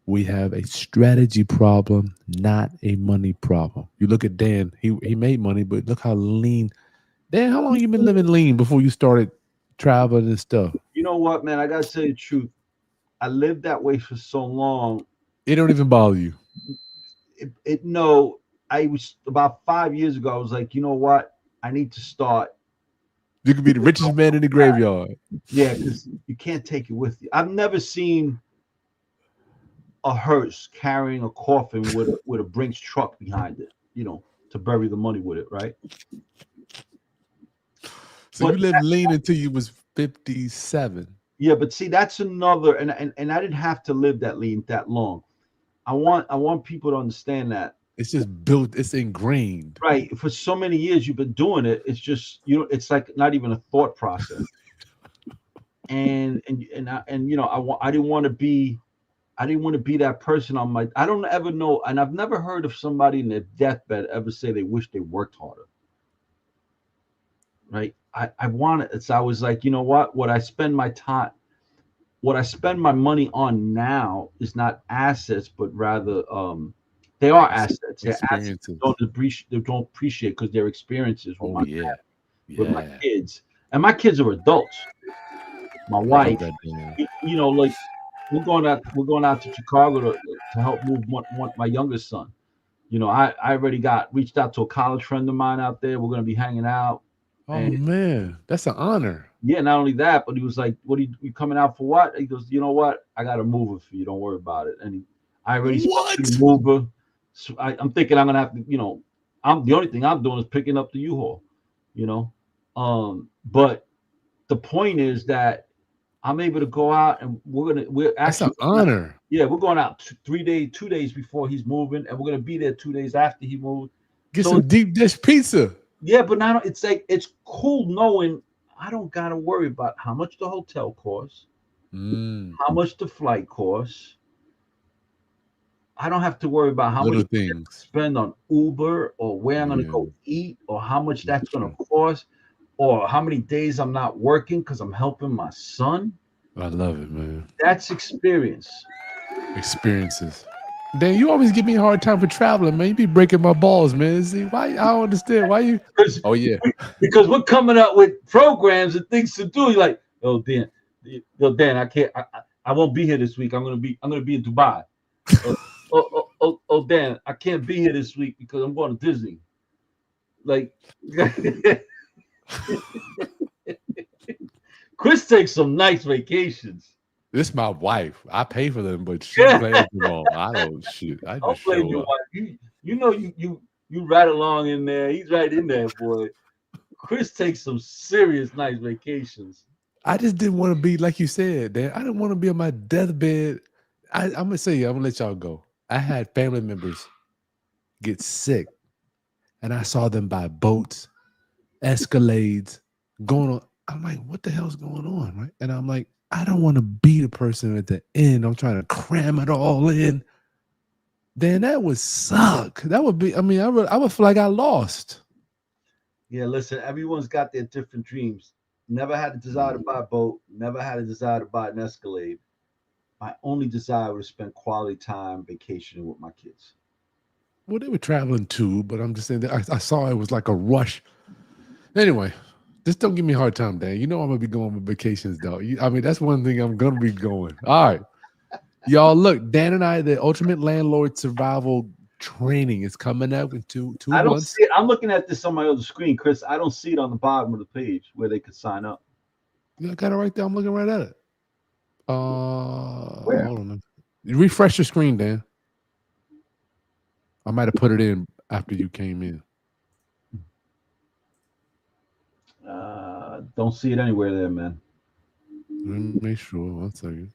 We have a strategy problem, not a money problem. You look at Dan. He made money, but look how lean. Dan, how long you been living lean before you started traveling and stuff? You know what, man? I gotta tell you the truth. I lived that way for so long. It don't even bother you. No, I was about 5 years ago. I was like, you know what? I need to start. You could be the richest man in the graveyard. Yeah, because you can't take it with you. I've never seen a hearse carrying a coffin with a Brinks truck behind it, you know, to bury the money with it, right? So you lived lean until you was 57. Yeah, but see, that's another, and I didn't have to live that lean that long. I want people to understand that. It's just built, it's ingrained. Right. For so many years you've been doing it. It's just, you know, it's like not even a thought process. and you know, I didn't want to be that person on my, I don't ever know, and I've never heard of somebody in their deathbed ever say they wish they worked harder. Right. I want it. It's, I was like, you know what I spend my money on now is not assets, but rather they are assets. They're assets they don't appreciate because they're experiences with with my kids. And my kids are adults. My wife, you know, like we're going out to Chicago to help move my youngest son. You know, I already reached out to a college friend of mine out there. We're gonna be hanging out. Oh man, that's an honor. Yeah, not only that, but he was like, "What are you coming out for? What?" He goes, "You know what? I got a mover for you. Don't worry about it." And I already spoke to the mover. So I'm thinking I'm gonna have to, you know, the only thing I'm doing is picking up the U-Haul, you know. But the point is that I'm able to go out and we're actually that's an honor. Yeah, we're going out 2 days before he's moving, and we're gonna be there 2 days after he moved. Get some deep dish pizza. Yeah, but now it's like it's cool knowing I don't gotta worry about how much the hotel costs, how much the flight costs. I don't have to worry about how much I spend on Uber or where I'm gonna go eat or how much that's gonna cost or how many days I'm not working because I'm helping my son. I love it, man. That's experience. Experiences. Dan, you always give me a hard time for traveling, man. You be breaking my balls, man. See why? I don't understand why you. Oh yeah, because we're coming up with programs and things to do. You're like, oh Dan, I can't. I won't be here this week. I'm gonna be in Dubai. Dan, I can't be here this week because I'm going to Disney. Like, Chris takes some nice vacations. this is my wife. I pay for them, but she plays them all. I don't shoot. I I'll just play show your up. wife. You right along in there. He's right in there, boy. Chris takes some serious nice vacations. I just didn't want to be like you said, Dan. I didn't want to be on my deathbed. I'm gonna say, I'm gonna let y'all go. I had family members get sick, and I saw them buy boats, Escalades, going on. I'm like, what the hell's going on, right? And I'm like, I don't want to be the person at the end. I'm trying to cram it all in. Then that would suck. That would be. I mean, I would feel like I lost. Yeah, listen. Everyone's got their different dreams. Never had a desire to buy a boat. Never had a desire to buy an Escalade. My only desire was to spend quality time vacationing with my kids. Well, they were traveling too, but I'm just saying that I saw it was like a rush. Anyway, just don't give me a hard time, Dan. You know I'm gonna be going on vacations, though. I mean, that's one thing I'm gonna be going. All right, y'all. Look, Dan and I, the Ultimate Landlord Survival Training is coming up in two I don't months. see it. I'm looking at this on my other screen, Chris. I don't see it on the bottom of the page where they could sign up. Yeah, I got it right there. I'm looking right at it. Where? Hold on. Refresh your screen, Dan. I might have put it in after you came in. Don't see it anywhere there, man. Let me make sure. 1 second.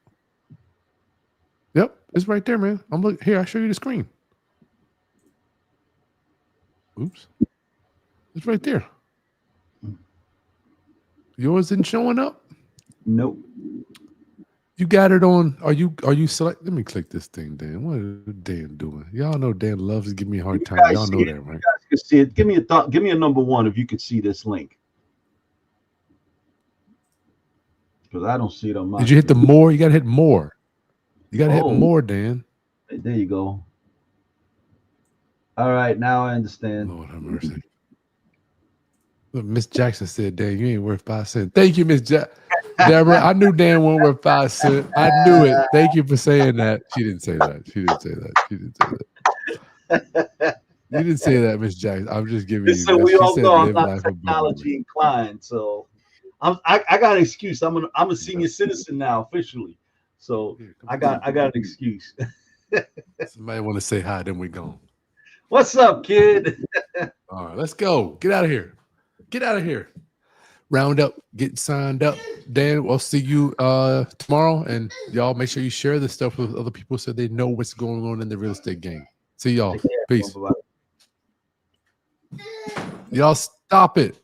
Yep, it's right there, man. I'm looking here. I'll show you the screen. Oops. It's right there. Yours isn't showing up? Nope. You got it on. Are you select? Let me click this thing, Dan. What is Dan doing? Y'all know Dan loves to give me a hard time. Y'all know that, right? You guys can see it. Give me a thought. Give me a number one if you could see this link. Because I don't see it on my. Did you hit the more? You gotta hit more. You gotta hit Oh. more, Dan. There you go. All right, now I understand. Lord have mercy. Look, Miss Jackson said, Dan, you ain't worth 5 cents. Thank you, Miss Deborah. I knew Dan wasn't worth 5 cents. I knew it. Thank you for saying that. She didn't say that. She didn't say that. She didn't say that. You didn't say that, Miss Jackson. I'm just giving you. So we all know I'm live not life technology inclined, so I got an excuse. I'm a senior citizen now officially, so I got an excuse. Somebody want to say hi, then we gone. What's up, kid? All right, let's go. Get out of here. Get out of here. Round up, get signed up. Dan, we'll see you tomorrow. And y'all make sure you share this stuff with other people so they know what's going on in the real estate game. See y'all. Peace. Bye-bye. Y'all stop it.